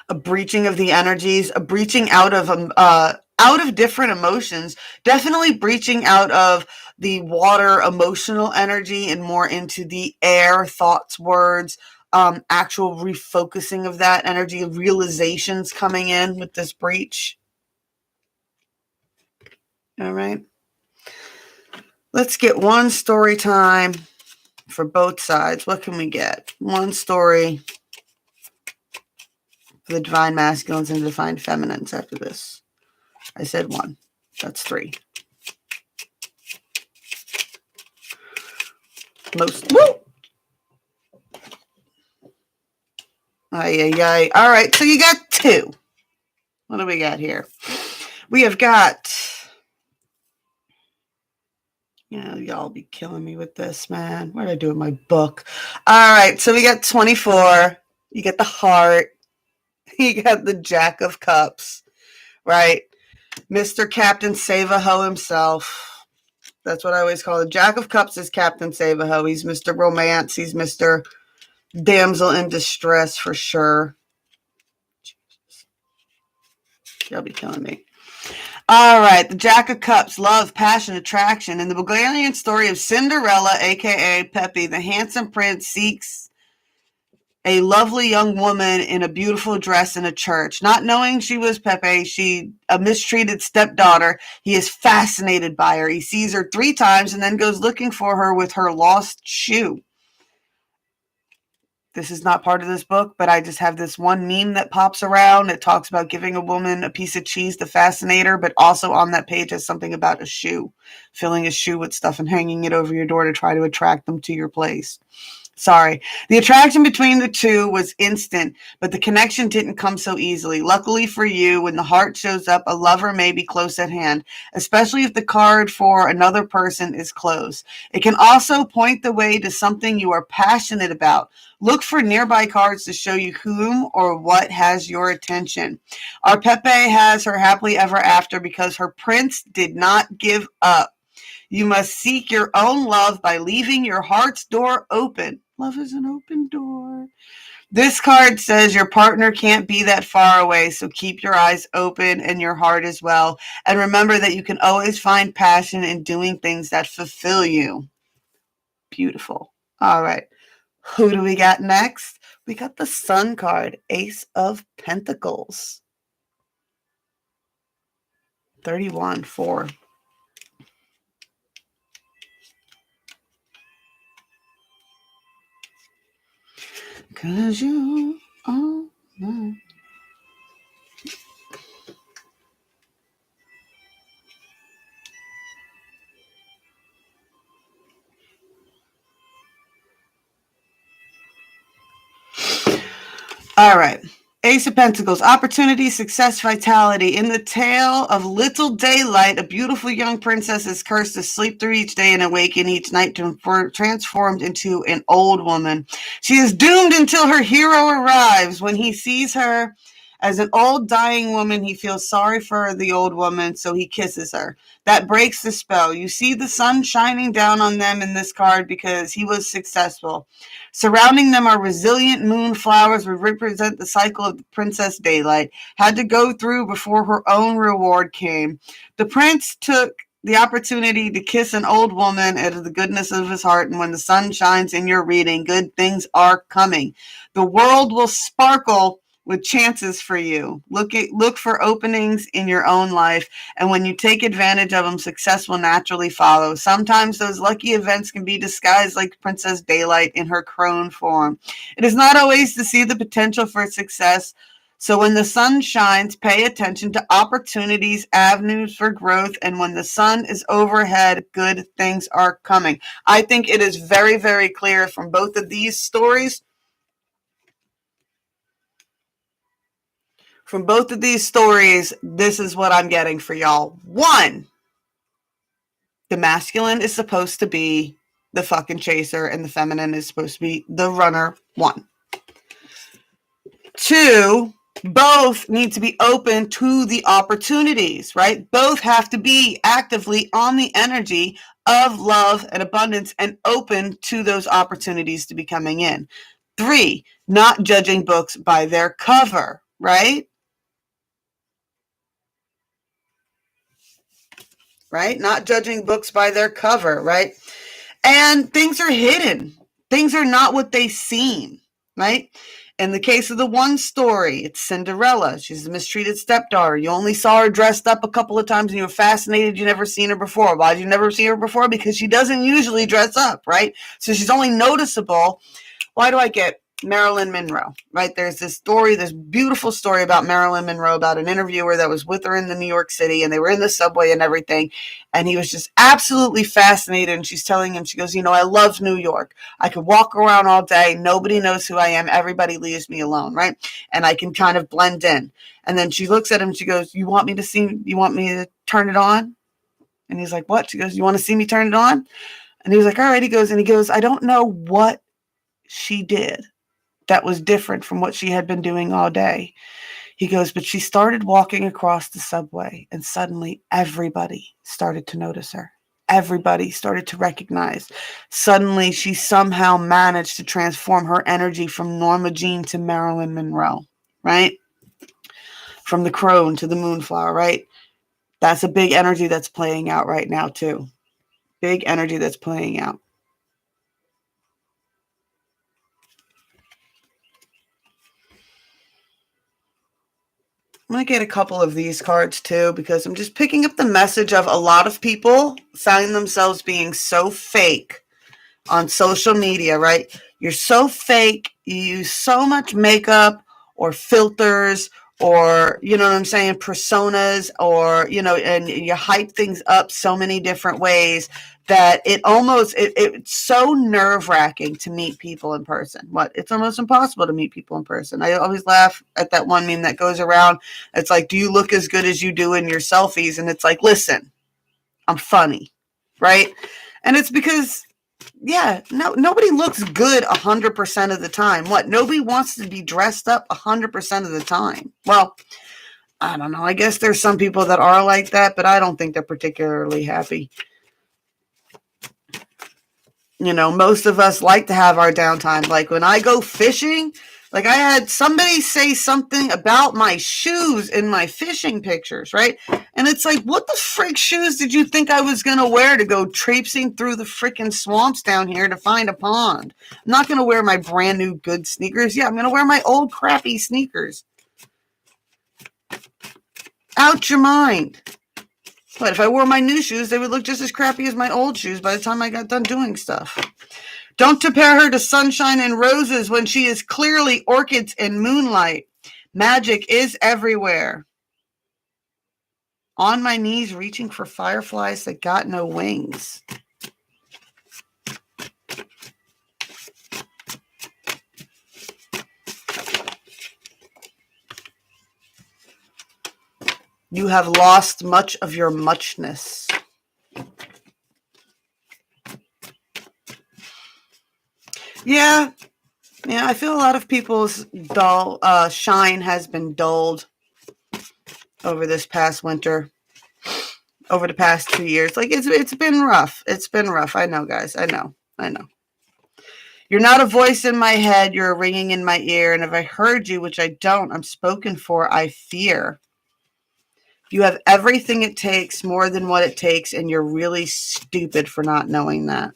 A breaching of the energies, a breaching out of different emotions, definitely breaching out of the water emotional energy and more into the air thoughts, words, actual refocusing of that energy, realizations coming in with this breach. All right. Let's get one story time for both sides. What can we get? One story for the divine masculines and the divine feminines after this. I said one. That's three. Most. Woo! Ay, ay, ay. All right, so you got two. What do we got here? We have got, y'all be killing me with this, man. What did I do with my book? All right, so we got 24. You get the heart. You got the Jack of Cups, right? Mr. Captain Save-A-Ho himself. That's what I always call it. Jack of Cups is Captain Save-A-Ho. He's Mr. Romance. He's Mr. Damsel in Distress for sure. Y'all be killing me. All right, the Jack of Cups, love, passion, attraction. In the Bulgarian story of Cinderella, a.k.a. Pepe, the handsome prince seeks a lovely young woman in a beautiful dress in a church. Not knowing she was Pepe, a mistreated stepdaughter, he is fascinated by her. He sees her 3 times and then goes looking for her with her lost shoe. This is not part of this book, but I just have this one meme that pops around. It talks about giving a woman a piece of cheese to fascinate her, but also on that page has something about a shoe, filling a shoe with stuff and hanging it over your door to try to attract them to your place. Sorry. The attraction between the two was instant, but the connection didn't come so easily. Luckily for you, when the heart shows up, a lover may be close at hand, especially if the card for another person is closed. It can also point the way to something you are passionate about. Look for nearby cards to show you whom or what has your attention. Our Pepe has her happily ever after because her prince did not give up. You must seek your own love by leaving your heart's door open. Love is an open door. This card says your partner can't be that far away, so keep your eyes open and your heart as well. And remember that you can always find passion in doing things that fulfill you. Beautiful. All right. Who do we got next? We got the Sun card, Ace of Pentacles. 31, 4. Cause you are mine. All right. Ace of Pentacles, opportunity, success, vitality. In the tale of Little Daylight, a beautiful young princess is cursed to sleep through each day and awaken each night transformed into an old woman. She is doomed until her hero arrives. When he sees her as an old dying woman, he feels sorry for the old woman, so he kisses her. That breaks the spell. You see the sun shining down on them in this card because he was successful. Surrounding them are resilient moonflowers, which represent the cycle of the Princess Daylight had to go through before her own reward came. The prince took the opportunity to kiss an old woman out of the goodness of his heart, and when the sun shines in your reading, good things are coming. The world will sparkle with chances for you. Look for openings in your own life, and when you take advantage of them, success will naturally follow. Sometimes those lucky events can be disguised like Princess Daylight in her crone form. It is not always to see the potential for success, so when the sun shines, pay attention to opportunities, avenues for growth, and when the sun is overhead, good things are coming. I think it is very, very clear from both of these stories. From both of these stories, this is what I'm getting for y'all. 1, The masculine is supposed to be the fucking chaser, and the feminine is supposed to be the runner. 1. 2, both need to be open to the opportunities, right? Both have to be actively on the energy of love and abundance and open to those opportunities to be coming in. 3, not judging books by their cover, right? Right? Not judging books by their cover, right? And things are hidden. Things are not what they seem, right? In the case of the one story, it's Cinderella. She's a mistreated stepdaughter. You only saw her dressed up a couple of times and you were fascinated. You never seen her before. Why did you never see her before? Because she doesn't usually dress up, right? So she's only noticeable. Why do I get Marilyn Monroe, right? There's this story, this beautiful story about Marilyn Monroe, about an interviewer that was with her in the New York City, and they were in the subway and everything, and he was just absolutely fascinated, and she's telling him, she goes, I love New York. I could walk around all day. Nobody knows who I am. Everybody leaves me alone, right? And I can kind of blend in. And then she looks at him, she goes, you want me to turn it on? And he's like, what? She goes, you want to see me turn it on? And he was like, all right. He goes, I don't know what she did that was different from what she had been doing all day. He goes, but she started walking across the subway, and suddenly everybody started to notice her. Everybody started to recognize. Suddenly she somehow managed to transform her energy from Norma Jean to Marilyn Monroe, right? From the crone to the moonflower, right? That's a big energy that's playing out right now too. Big energy that's playing out. I'm going to get a couple of these cards too, because I'm just picking up the message of a lot of people finding themselves being so fake on social media, right? You're so fake. You use so much makeup or filters or, you know what I'm saying, personas, or, and you hype things up so many different ways that it's so nerve-wracking to meet people in person. It's almost impossible to meet people in person. I always laugh at that one meme that goes around. It's like, do you look as good as you do in your selfies? And it's like, listen, I'm funny, right? And it's because, nobody looks good 100% of the time. Nobody wants to be dressed up 100% of the time. Well, I don't know. I guess there's some people that are like that, but I don't think they're particularly happy. Most of us like to have our downtime. Like when I go fishing, like I had somebody say something about my shoes in my fishing pictures, right? And it's like, what the frick shoes did you think I was going to wear to go traipsing through the frickin' swamps down here to find a pond? I'm not going to wear my brand new good sneakers. Yeah, I'm going to wear my old crappy sneakers. Out your mind. But if I wore my new shoes, they would look just as crappy as my old shoes by the time I got done doing stuff. Don't compare her to sunshine and roses when she is clearly orchids and moonlight. Magic is everywhere. On my knees, reaching for fireflies that got no wings. You have lost much of your muchness. Yeah, I feel a lot of people's shine has been dulled over this past winter, over the past 2 years. Like it's been rough. It's been rough. I know, guys. I know. You're not a voice in my head. You're a ringing in my ear. And if I heard you, which I don't, I'm spoken for, I fear. You have everything it takes, more than what it takes, and you're really stupid for not knowing that.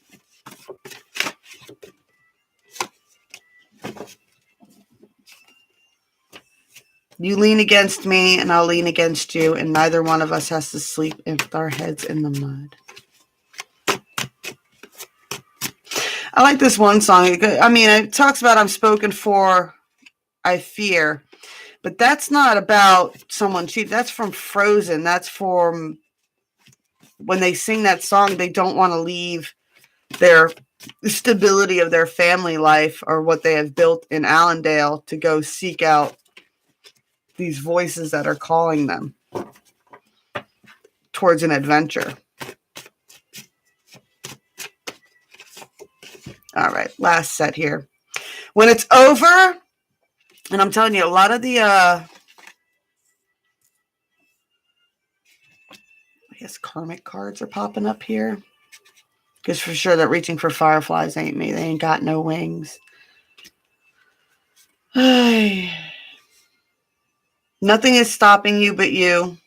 You lean against me, and I'll lean against you, and neither one of us has to sleep with our heads in the mud. I like this one song. I mean, it talks about I'm spoken for, I fear. But that's not about someone cheating. That's from Frozen. That's from when they sing that song, they don't want to leave their stability of their family life or what they have built in Allendale to go seek out these voices that are calling them towards an adventure. All right, last set here. When it's over, and I'm telling you, a lot of the, I guess karmic cards are popping up here. Because for sure that reaching for fireflies ain't me. They ain't got no wings. Nothing is stopping you but you.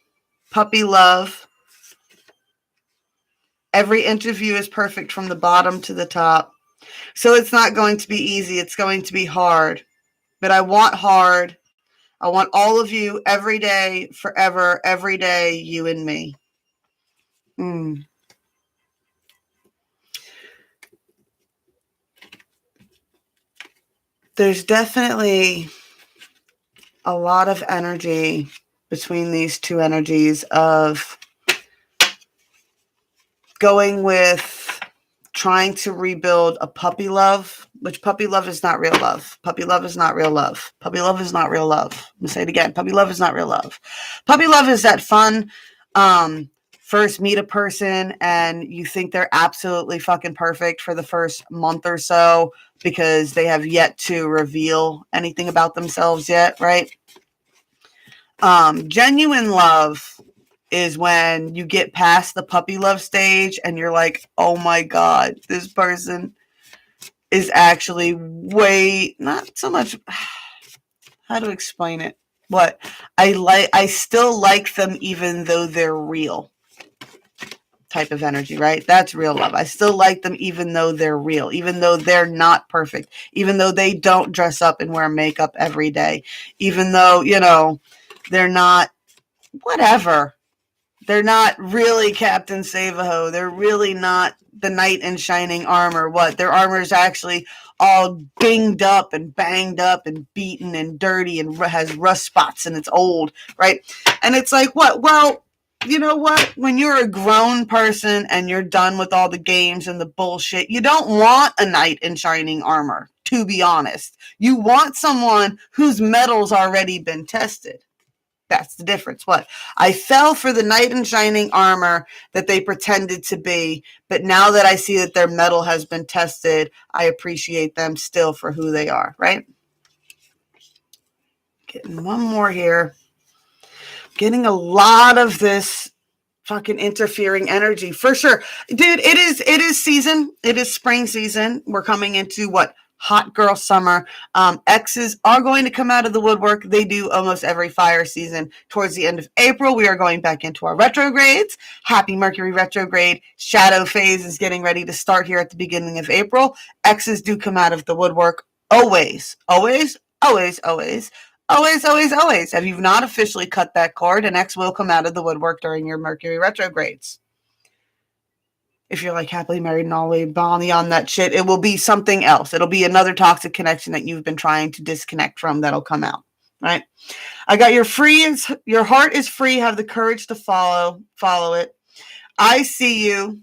Puppy love. Every interview is perfect from the bottom to the top. So it's not going to be easy. It's going to be hard. But I want hard. I want all of you every day, forever, every day, you and me. There's definitely a lot of energy between these two energies of going with trying to rebuild a puppy love, which puppy love is not real love. Puppy love is not real love. Puppy love is not real love. I'm going to say it again. Puppy love is not real love. Puppy love is that fun, first meet a person and you think they're absolutely fucking perfect for the first month or so because they have yet to reveal anything about themselves yet, right? Genuine love is when you get past the puppy love stage and you're like, oh my God, this person is actually not so much, how to explain it? What? I still like them even though they're real type of energy, right? That's real love. I still like them even though they're real, even though they're not perfect, even though they don't dress up and wear makeup every day, even though, they're not whatever. They're not really Captain Save-A-Ho. They're really not the knight in shining armor. What? Their armor is actually all dinged up and banged up and beaten and dirty and has rust spots and it's old, right? And it's like, what? Well, you know what? When you're a grown person and you're done with all the games and the bullshit, you don't want a knight in shining armor, to be honest. You want someone whose metal's already been tested. That's the difference. What? I fell for the knight in shining armor that they pretended to be, but now that I see that their metal has been tested, I appreciate them still for who they are, right? Getting one more here. Getting a lot of this fucking interfering energy for sure. Dude, it is season. It is spring season. We're coming into what? Hot girl summer. Exes are going to come out of the woodwork. They do almost every fire season. Towards the end of April, we are going back into our retrogrades. Happy Mercury retrograde. Shadow phase is getting ready to start here at the beginning of April. Exes do come out of the woodwork always. Always, always, always. Always, always, always. Have you not officially cut that cord, an ex will come out of the woodwork during your Mercury retrogrades. If you're like happily married and all the way bonny on that shit, it will be something else. It'll be another toxic connection that you've been trying to disconnect from that'll come out, right? I got your heart is free. Have the courage to follow it. I see you.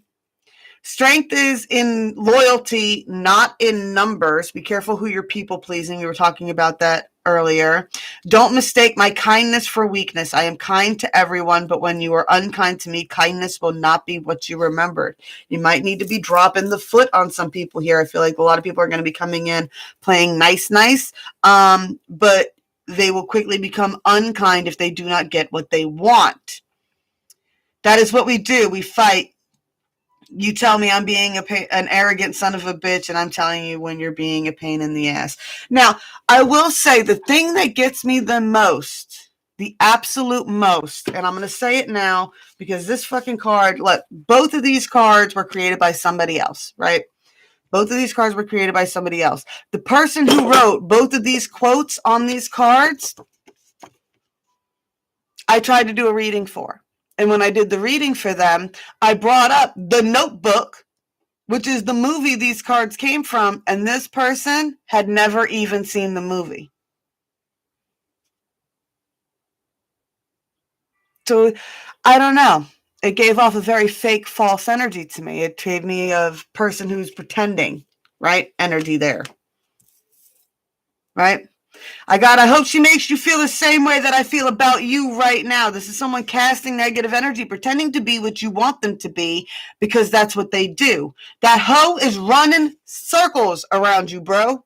Strength is in loyalty, not in numbers. Be careful who you're people pleasing. We were talking about that earlier. Don't mistake my kindness for weakness. I am kind to everyone, but when you are unkind to me, kindness will not be what you remembered. You might need to be dropping the foot on some people here. I feel like a lot of people are going to be coming in playing nice, but they will quickly become unkind if they do not get what they want. That is what we do. We fight. You tell me I'm being an arrogant son of a bitch, and I'm telling you when you're being a pain in the ass. Now, I will say the thing that gets me the most, the absolute most, and I'm going to say it now because this fucking card, look, both of these cards were created by somebody else, right? Both of these cards were created by somebody else. The person who wrote both of these quotes on these cards, I tried to do a reading for. And when I did the reading for them, I brought up The Notebook, which is the movie these cards came from, and this person had never even seen the movie. So, I don't know. It gave off a very fake, false energy to me. It gave me a person who's pretending, right? Energy there. Right? I hope she makes you feel the same way that I feel about you right now. This is someone casting negative energy, pretending to be what you want them to be, because that's what they do. That hoe is running circles around you, bro.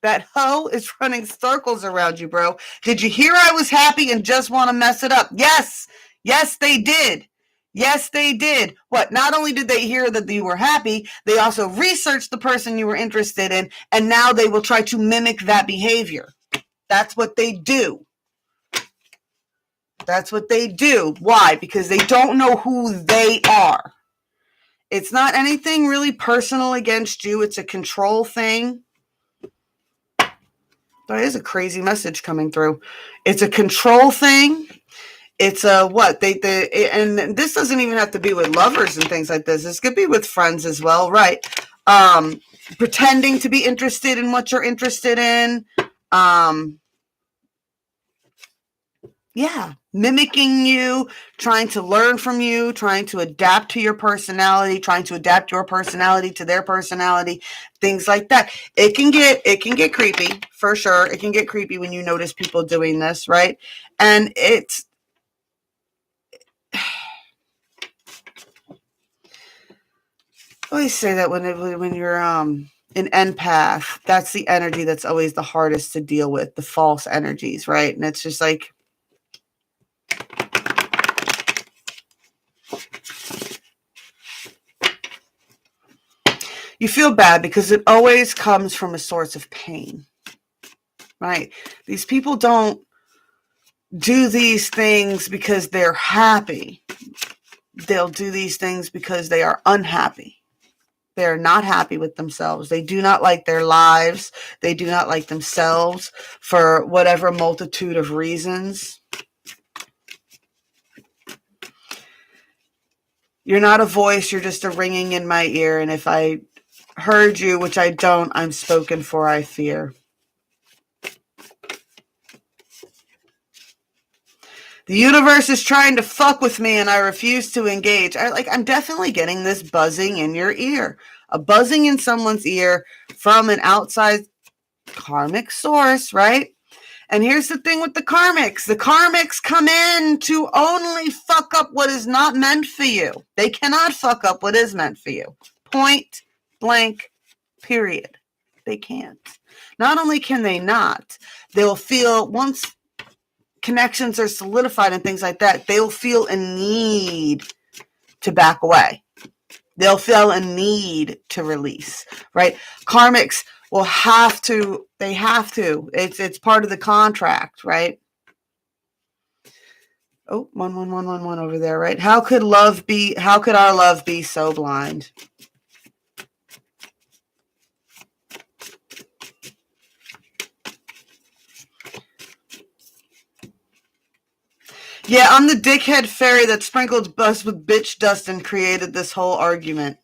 That hoe is running circles around you, bro. Did you hear I was happy and just want to mess it up? Yes. Yes, they did. Yes, they did. What? Not only did they hear that you were happy, they also researched the person you were interested in, and now they will try to mimic that behavior. That's what they do. That's what they do. Why? Because they don't know who they are. It's not anything really personal against you. It's a control thing. That is a crazy message coming through. It's a control thing. It's a what and this doesn't even have to be with lovers and things like this. This could be with friends as well, right? Pretending to be interested in what you're interested in. Mimicking you, trying to learn from you, trying to adapt to your personality, trying to adapt your personality to their personality, things like that. It can get creepy, for sure. It can get creepy when you notice people doing this, right? And it's I always say that when you're an empath, that's the energy that's always the hardest to deal with, the false energies, right? And it's just like, you feel bad because it always comes from a source of pain, right? These people don't do these things because they're happy. They'll do these things because they are unhappy. They're not happy with themselves. They do not like their lives. They do not like themselves for whatever multitude of reasons. You're not a voice. You're just a ringing in my ear. And if I heard you, which I don't, I'm spoken for, I fear. The universe is trying to fuck with me and I refuse to engage. I'm definitely getting this buzzing in your ear. A buzzing in someone's ear from an outside karmic source, right? And here's the thing with the karmics. The karmics come in to only fuck up what is not meant for you. They cannot fuck up what is meant for you. Point blank, period. They can't. Not only can they not, they'll feel once connections are solidified and things like that, they'll feel a need to back away. They'll feel a need to release, right? Karmics will have to, they have to. It's part of the contract, right? Oh, 11111 over there, right? How could our love be so blind? Yeah, I'm the dickhead fairy that sprinkled us with bitch dust and created this whole argument.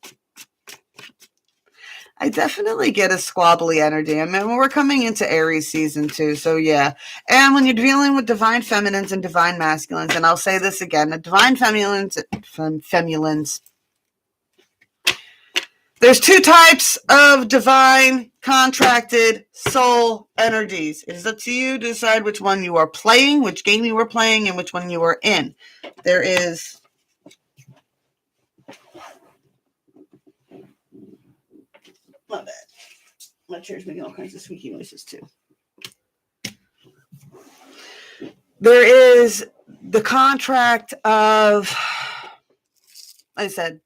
I definitely get a squabbly energy. I mean, we're coming into Aries season too, so yeah. And when you're dealing with divine feminines and divine masculines, and I'll say this again, the divine femulines, there's two types of divine contracted soul energies. It is up to you to decide which one you are playing, which game you are playing, and which one you are in. There is my bad. My chair's making all kinds of squeaky noises too. There is the contract of, like I said,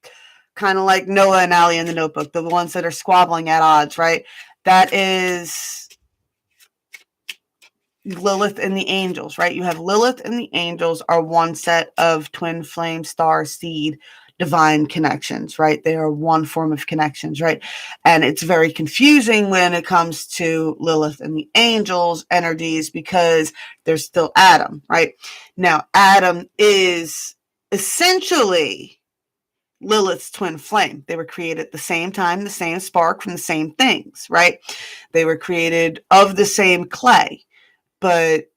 kind of like Noah and Allie in the Notebook, the ones that are squabbling at odds, right? That is Lilith and the angels, right? You have Lilith and the angels are one set of twin flame star seed divine connections, right? They are one form of connections, right? And it's very confusing when it comes to Lilith and the angels energies because there's still Adam, right? Now, Adam is essentially Lilith's twin flame. They were created at the same time, the same spark from the same things, right? They were created of the same clay, but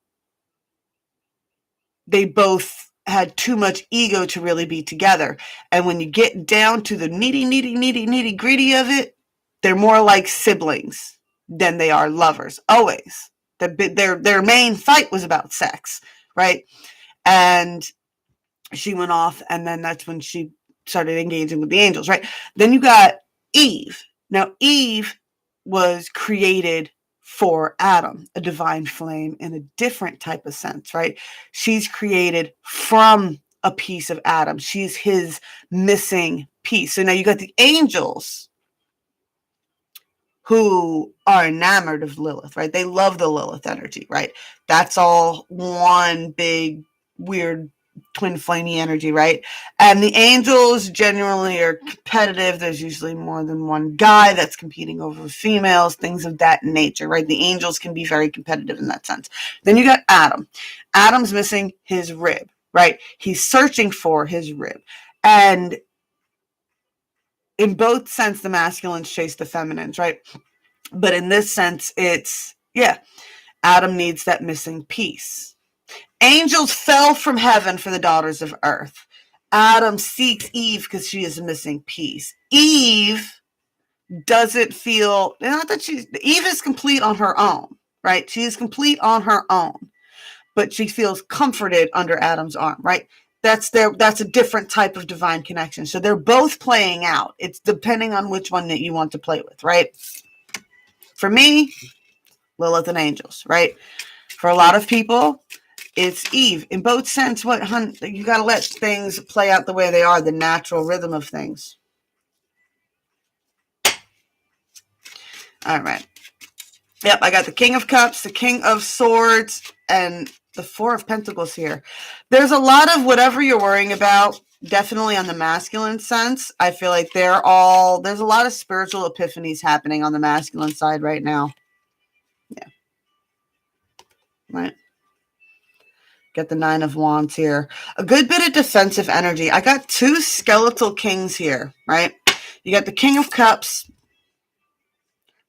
they both had too much ego to really be together. And when you get down to the nitty gritty of it, they're more like siblings than they are lovers. Always. Their main fight was about sex, right? And she went off, and then that's when she started engaging with the angels, right? Then you got Eve. Now, Eve was created for Adam, a divine flame in a different type of sense, right? She's created from a piece of Adam. She's his missing piece. So now you got the angels who are enamored of Lilith, right? They love the Lilith energy, right? That's all one big weird twin flamey energy, right? And the angels generally are competitive. There's usually more than one guy that's competing over females, things of that nature, right? The angels can be very competitive in that sense. Then you got Adam. Adam's missing his rib, right? He's searching for his rib. And in both sense, the masculines chase the feminines, right? But in this sense, it's, Adam needs that missing piece. Angels fell from heaven for the daughters of earth. Adam seeks Eve because she is a missing piece. Eve doesn't feel, not that Eve is complete on her own, right? She is complete on her own, but she feels comforted under Adam's arm, right? That's a different type of divine connection. So they're both playing out. It's depending on which one that you want to play with, right? For me, Lilith and angels, right? For a lot of people, it's Eve. In both sense, you got to let things play out the way they are, the natural rhythm of things. All right. Yep, I got the King of Cups, the King of Swords, and the Four of Pentacles here. There's a lot of whatever you're worrying about, definitely on the masculine sense. I feel like there's a lot of spiritual epiphanies happening on the masculine side right now. Yeah. Right. Get the Nine of Wands here. A good bit of defensive energy. I got two skeletal kings here, right? You got the King of Cups.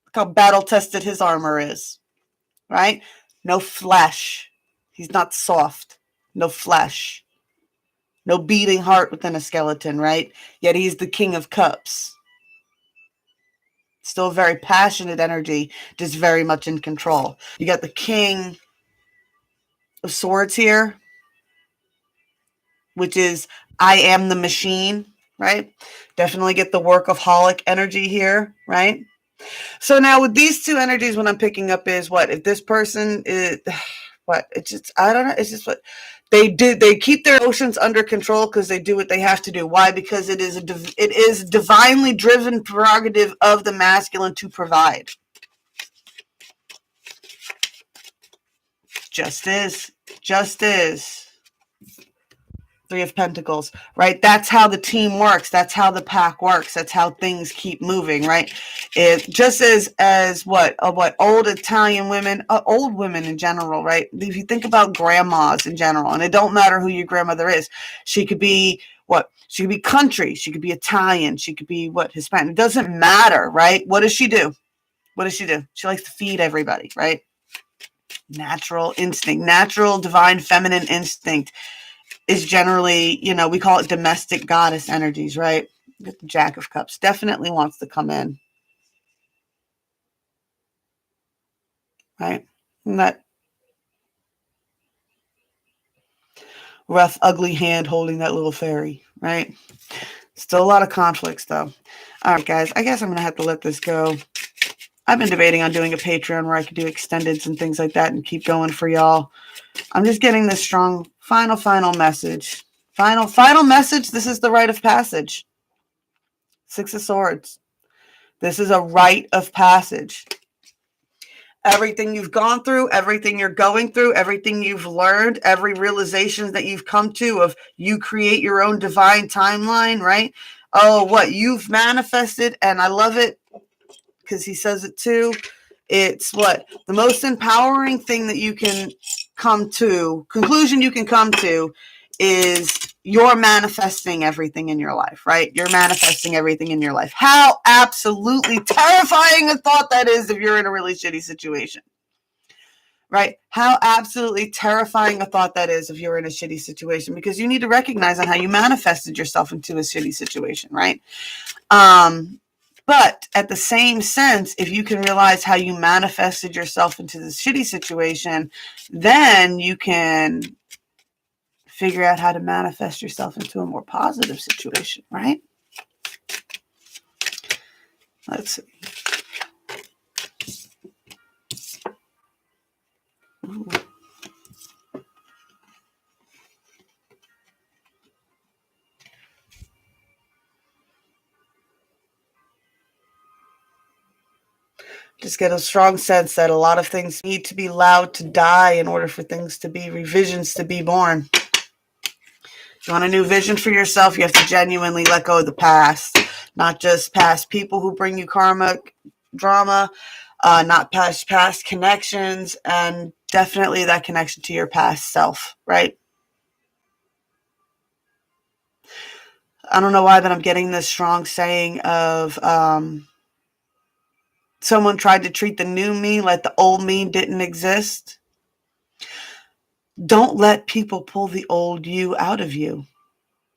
Look how battle-tested his armor is, right? No flesh. He's not soft. No flesh. No beating heart within a skeleton, right? Yet he's the King of Cups. Still very passionate energy, just very much in control. You got the King of Swords here, which is I am the machine, right? Definitely get the workaholic energy here, right? So now with these two energies, what I'm picking up is what? If this person is, what? It's just, I don't know. It's just what they do. They keep their emotions under control because they do what they have to do. Why? Because it is divinely driven prerogative of the masculine to provide. Just is. Three of Pentacles, right? That's how the team works. That's how the pack works. That's how things keep moving, right? It just as what old Italian women, old women in general, right? If you think about grandmas in general, and it don't matter who your grandmother is, she could be what? She could be country. She could be Italian. She could be what? Hispanic. It doesn't matter, right? What does she do? She likes to feed everybody, right? Natural instinct, natural divine feminine instinct is generally, we call it domestic goddess energies, right? The Jack of Cups definitely wants to come in, right? And that rough, ugly hand holding that little fairy, right? Still a lot of conflicts, though. All right, guys, I guess I'm going to have to let this go. I've been debating on doing a Patreon where I could do extendeds and things like that and keep going for y'all. I'm just getting this strong final message. Final message. This is the rite of passage. Six of Swords. This is a rite of passage. Everything you've gone through, everything you're going through, everything you've learned, every realization that you've come to of you create your own divine timeline, right? Oh, what you've manifested. And I love it because he says it too. It's what the most empowering thing that you can conclusion you can come to is you're manifesting everything in your life, right? You're manifesting everything in your life. How absolutely terrifying a thought that is if you're in a really shitty situation, right? How absolutely terrifying a thought that is if you're in a shitty situation, because you need to recognize on how you manifested yourself into a shitty situation, right? But at the same sense, if you can realize how you manifested yourself into this shitty situation, then you can figure out how to manifest yourself into a more positive situation, right? Let's see. Ooh. Just get a strong sense that a lot of things need to be allowed to die in order for things to be, revisions to be born. If you want a new vision for yourself, you have to genuinely let go of the past. Not just past people who bring you karma, drama, not past connections, and definitely that connection to your past self, right? I don't know why, but I'm getting this strong saying of someone tried to treat the new me like the old me didn't exist. Don't let people pull the old you out of you,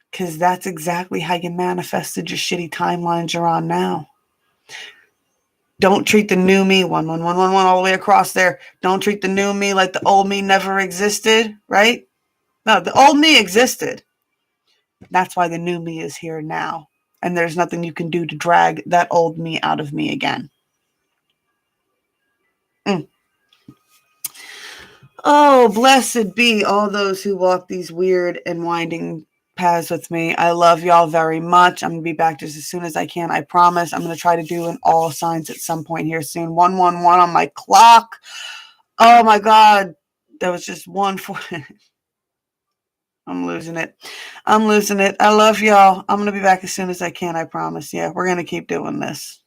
because that's exactly how you manifested your shitty timelines you're on now. Don't treat the new me, 11111 all the way across there. Don't treat the new me like the old me never existed, right? No, the old me existed. That's why the new me is here now. And there's nothing you can do to drag that old me out of me again. Oh, blessed be all those who walk these weird and winding paths with me. I love y'all very much. I'm going to be back just as soon as I can. I promise. I'm going to try to do an all signs at some point here soon. 111 on my clock. Oh my God. That was just one for I'm losing it. I love y'all. I'm going to be back as soon as I can. I promise. Yeah, we're going to keep doing this.